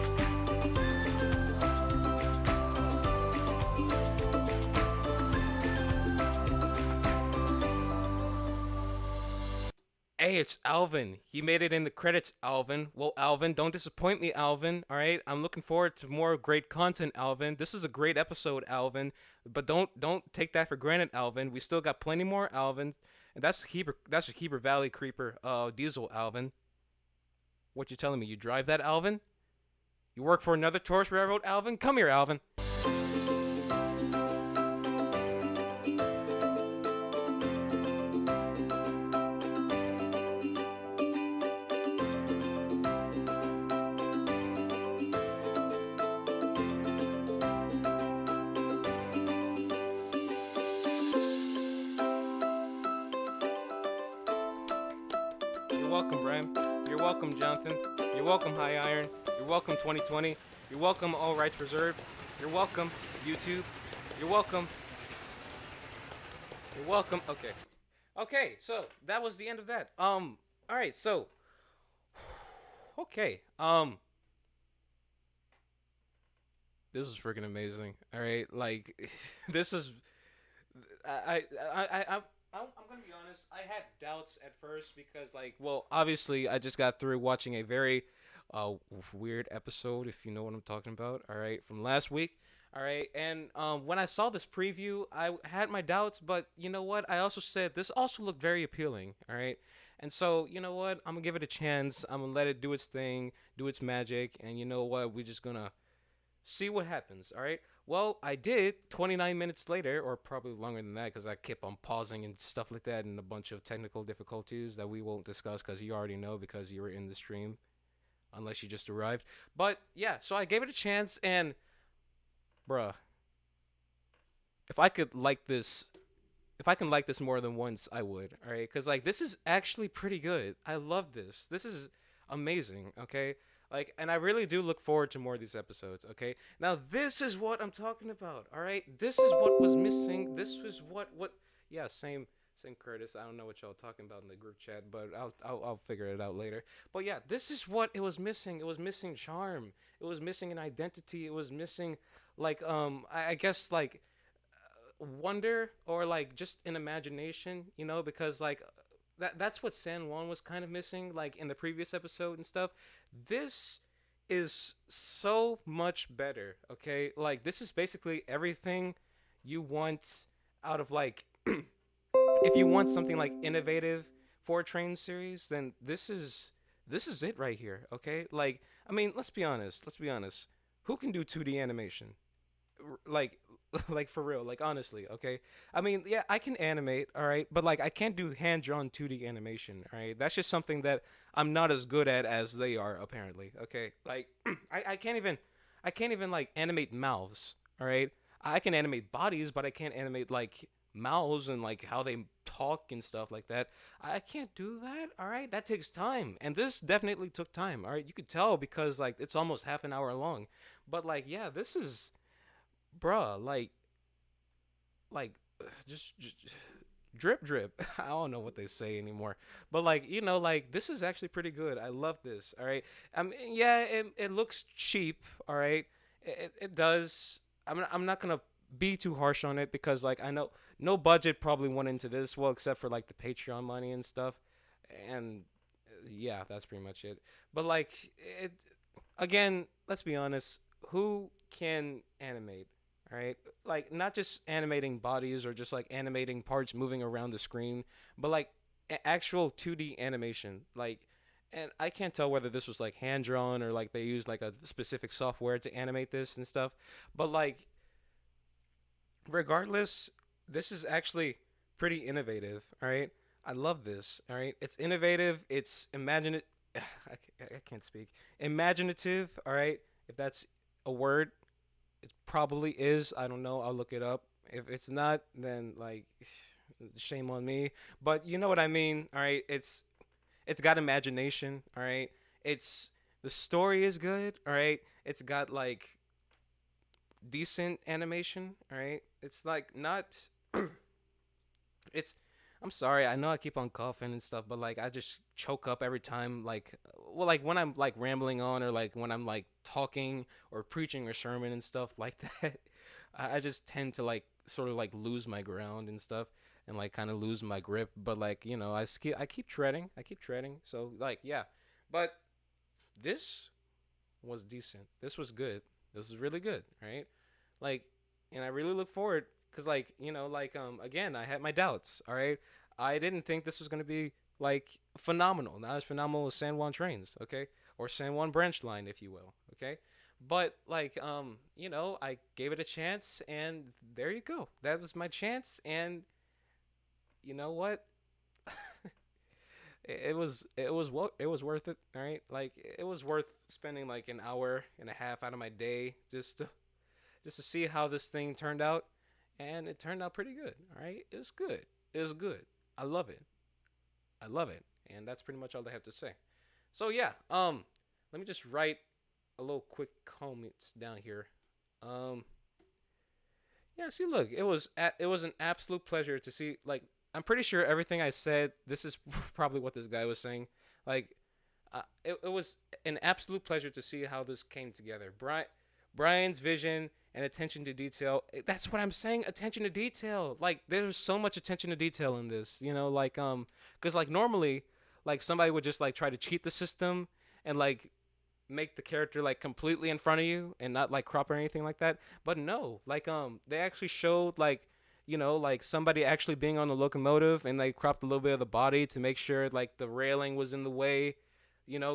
Hey, it's Alvin. He made it in the credits, Alvin. Well, Alvin, don't disappoint me, Alvin. All right, I'm looking forward to more great content, Alvin. This is a great episode, Alvin. But don't take that for granted, Alvin. We still got plenty more, Alvin. And that's a Heber Valley Creeper diesel, Alvin. What you telling me? You drive that, Alvin? You work for another tourist railroad, Alvin? Come here, Alvin. You're welcome, Brian. You're welcome, Jonathan. You're welcome, High Iron. You're welcome, 2020. You're welcome, All Rights Reserved. You're welcome, YouTube. You're welcome. You're welcome. Okay. Okay, so that was the end of that. All right, so okay. This is freaking amazing. All right, like this is I'm gonna be honest. I had doubts at first because, like, well, obviously, I just got through watching a very weird episode, if you know what I'm talking about. All right, from last week. All right, and when I saw this preview, I had my doubts, but you know what? I also said this also looked very appealing. All right, and so you know what? I'm gonna give it a chance. I'm gonna let it do its thing, do its magic, and you know what? We're just gonna see what happens. All right. Well, I did 29 minutes later, or probably longer than that, because I kept on pausing and stuff like that, and a bunch of technical difficulties that we won't discuss because you already know because you were in the stream, unless you just arrived. But yeah, so I gave it a chance, and bruh, if I can like this more than once, I would. All right, because like this is actually pretty good. I love this. This is amazing. Okay. Like, and I really do look forward to more of these episodes. Okay, now this is what I'm talking about. All right, this is what was missing. This was what. Yeah, same Curtis. I don't know what y'all talking about in the group chat, but I'll figure it out later. But yeah, this is what it was missing. It was missing charm. It was missing an identity. It was missing, like, I guess, like, wonder, or like just an imagination, because like that's what San Juan was kind of missing, like in the previous episode and stuff. This is so much better. Okay, like this is basically everything you want out of, like, if you want something like innovative for a train series, then this is it right here. Okay, like, I mean, let's be honest. Let's be honest. Who can do 2D animation? Like, like, for real, like, honestly, okay? I mean, yeah, I can animate, all right, but like I can't do hand-drawn 2D animation, all right? That's just something that I'm not as good at as they are, apparently. Okay, like, I can't even like animate mouths, all right? I can animate bodies, but I can't animate like mouths and like how they talk and stuff like that. I can't do that, all right? That takes time, and this definitely took time, all right? You could tell because like it's almost half an hour long. But like, yeah, this is, bruh, like just drip drip. I don't know what they say anymore, but like, like, this is actually pretty good. I love this, all right. Yeah, it looks cheap, all right. It does. I'm not gonna be too harsh on it, because like I know no budget probably went into this, well, except for like the Patreon money and stuff. And yeah, that's pretty much it. But like, it, again, let's be honest, who can animate? All right, like, not just animating bodies or just like animating parts moving around the screen, but like actual 2D animation. Like, and I can't tell whether this was like hand drawn or like they used like a specific software to animate this and stuff. But like, regardless, this is actually pretty innovative. All right, I love this. All right, it's innovative. It's imaginative. I can't speak. Imaginative. All right, if that's a word, it probably is. I don't know. I'll look it up. If it's not, then like, shame on me. But you know what I mean. All right. It's got imagination. All right. It's the story is good. All right. It's got like decent animation. All right. It's like not. it's. I'm sorry. I know I keep on coughing and stuff, but like I just choke up every time. Like, well, like when I'm like rambling on, or like when I'm like talking or preaching or sermon and stuff like that. I just tend to like sort of like lose my ground and stuff, and like kind of lose my grip. But like, I keep treading. I keep treading. So like, yeah. But this was decent. This was good. This was really good, right? Like, and I really look forward, cuz like, like, again, I had my doubts, all right? I didn't think this was going to be like phenomenal. Not as phenomenal as San Juan Trains, okay? Or San Juan Branch Line, if you will, okay? But like, I gave it a chance, and there you go. That was my chance, and you know what? it was worth it. All right, like it was worth spending like an hour and a half out of my day just to see how this thing turned out, and it turned out pretty good. All right, it's good. It's good. I love it. I love it, and that's pretty much all I have to say. So yeah, let me just write a little quick comments down here. Um, yeah, see, look, it was an absolute pleasure to see. Like, I'm pretty sure everything I said. This is probably what this guy was saying. Like, it was an absolute pleasure to see how this came together. Brian's vision and attention to detail. That's what I'm saying. Attention to detail. Like, there's so much attention to detail in this. Like, because like normally, like somebody would just like try to cheat the system and like make the character like completely in front of you and not like crop or anything like that. But no, like, they actually showed like, like somebody actually being on the locomotive, and they cropped a little bit of the body to make sure like the railing was in the way,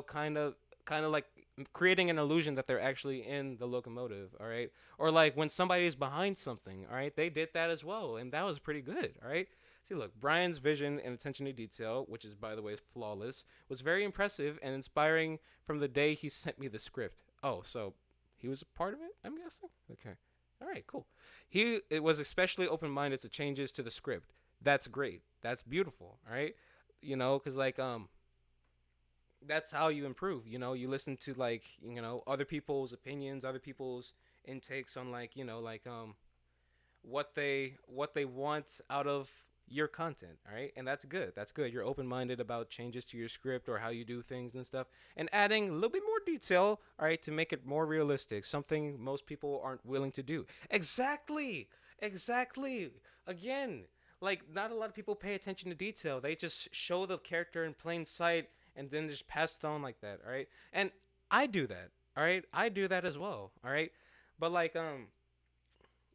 kind of like creating an illusion that they're actually in the locomotive. All right, or like when somebody's behind something, all right, they did that as well, and that was pretty good. All right. See, look, Brian's vision and attention to detail, which is, by the way, flawless, was very impressive and inspiring from the day he sent me the script. Oh, so he was a part of it, I'm guessing? Okay. All right, cool. It was especially open-minded to changes to the script. That's great. That's beautiful, all right? Because, like, that's how you improve. You listen to, like, other people's opinions, other people's intakes on, like, what they want out of your content. All right, and that's good. You're open-minded about changes to your script or how you do things and stuff, and adding a little bit more detail, all right, to make it more realistic, something most people aren't willing to do. Exactly. Again, like, not a lot of people pay attention to detail. They just show the character in plain sight and then just pass it on like that. All right, and I do that. All right, I do that as well. All right, but like,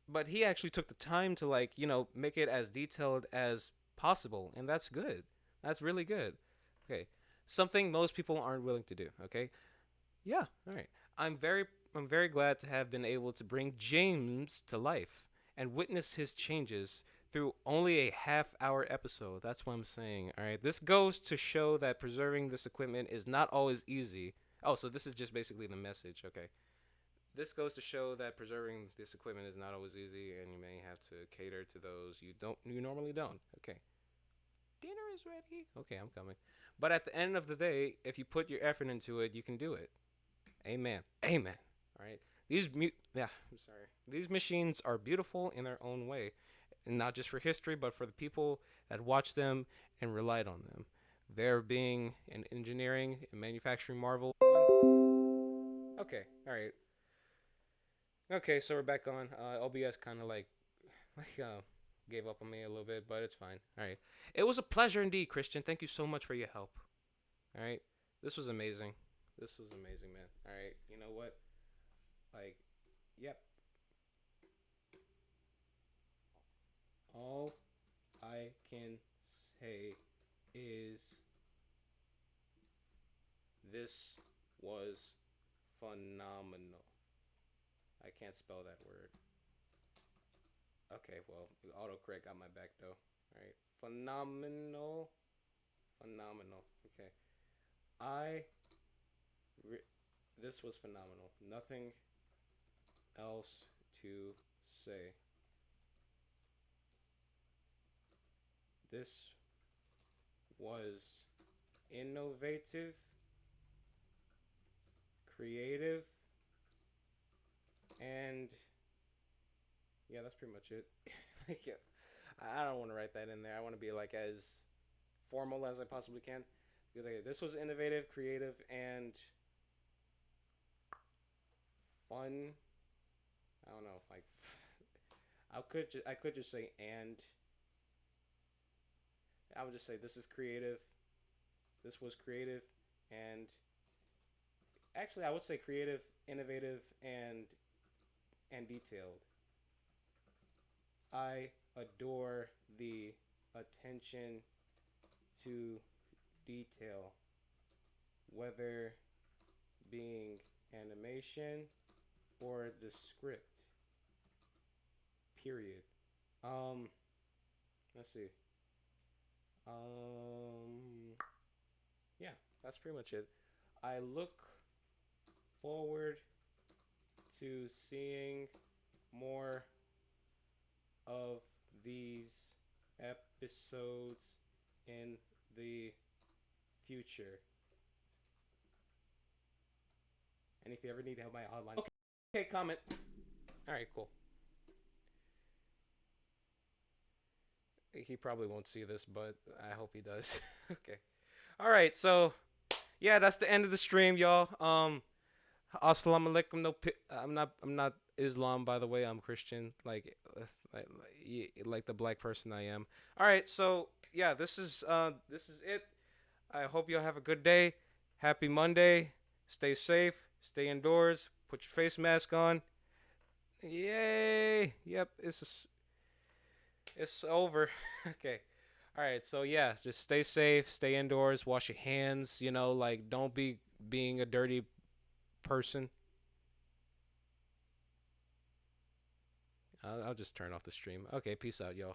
but he actually took the time to, like, make it as detailed as possible, and that's good. That's really good. Okay, something most people aren't willing to do. Okay, yeah. All right. I'm very glad to have been able to bring James to life and witness his changes through only a half-hour episode. That's what I'm saying. All right, this goes to show that preserving this equipment is not always easy. Oh, so this is just basically the message. Okay, this goes to show that preserving this equipment is not always easy, and you may have to cater to those you normally don't. Okay. Dinner is ready. Okay, I'm coming. But at the end of the day, if you put your effort into it, you can do it. Amen. Amen. All right. I'm sorry. These machines are beautiful in their own way, and not just for history, but for the people that watched them and relied on them. Their being an engineering and manufacturing marvel. Okay. All right. Okay, so we're back on. OBS kind of like gave up on me a little bit, but it's fine. All right. It was a pleasure indeed, Christian. Thank you so much for your help. All right. This was amazing. This was amazing, man. All right. You know what? Like, yep. All I can say is this was phenomenal. I can't spell that word. Okay, well, autocorrect got my back though. All right, phenomenal, phenomenal. Okay, I. This was phenomenal. Nothing else to say. This was innovative, creative, and yeah, that's pretty much it. Like, yeah, I don't want to write that in there. I want to be like as formal as I possibly can. This was innovative, creative, and fun. I don't know. Like, I could just say and. I would just say this is creative. This was creative, and actually, I would say creative, innovative, and detailed. I adore the attention to detail, whether being animation or the script. Period. Let's see. Yeah, that's pretty much it. I look forward to seeing more of these episodes in the future. And if you ever need help, my hotline. Okay, comment. All right, cool. He probably won't see this, but I hope he does. Okay. All right, so yeah, that's the end of the stream, y'all. Assalamu alaikum. No, I'm not Islam, by the way. I'm Christian, like the black person I am. All right, so yeah, this is it. I hope y'all have a good day. Happy Monday. Stay safe. Stay indoors. Put your face mask on. Yay! Yep, it's over. Okay. All right. So yeah, just stay safe, stay indoors, wash your hands, like don't be being a dirty person. I'll just turn off the stream. Okay, peace out, y'all.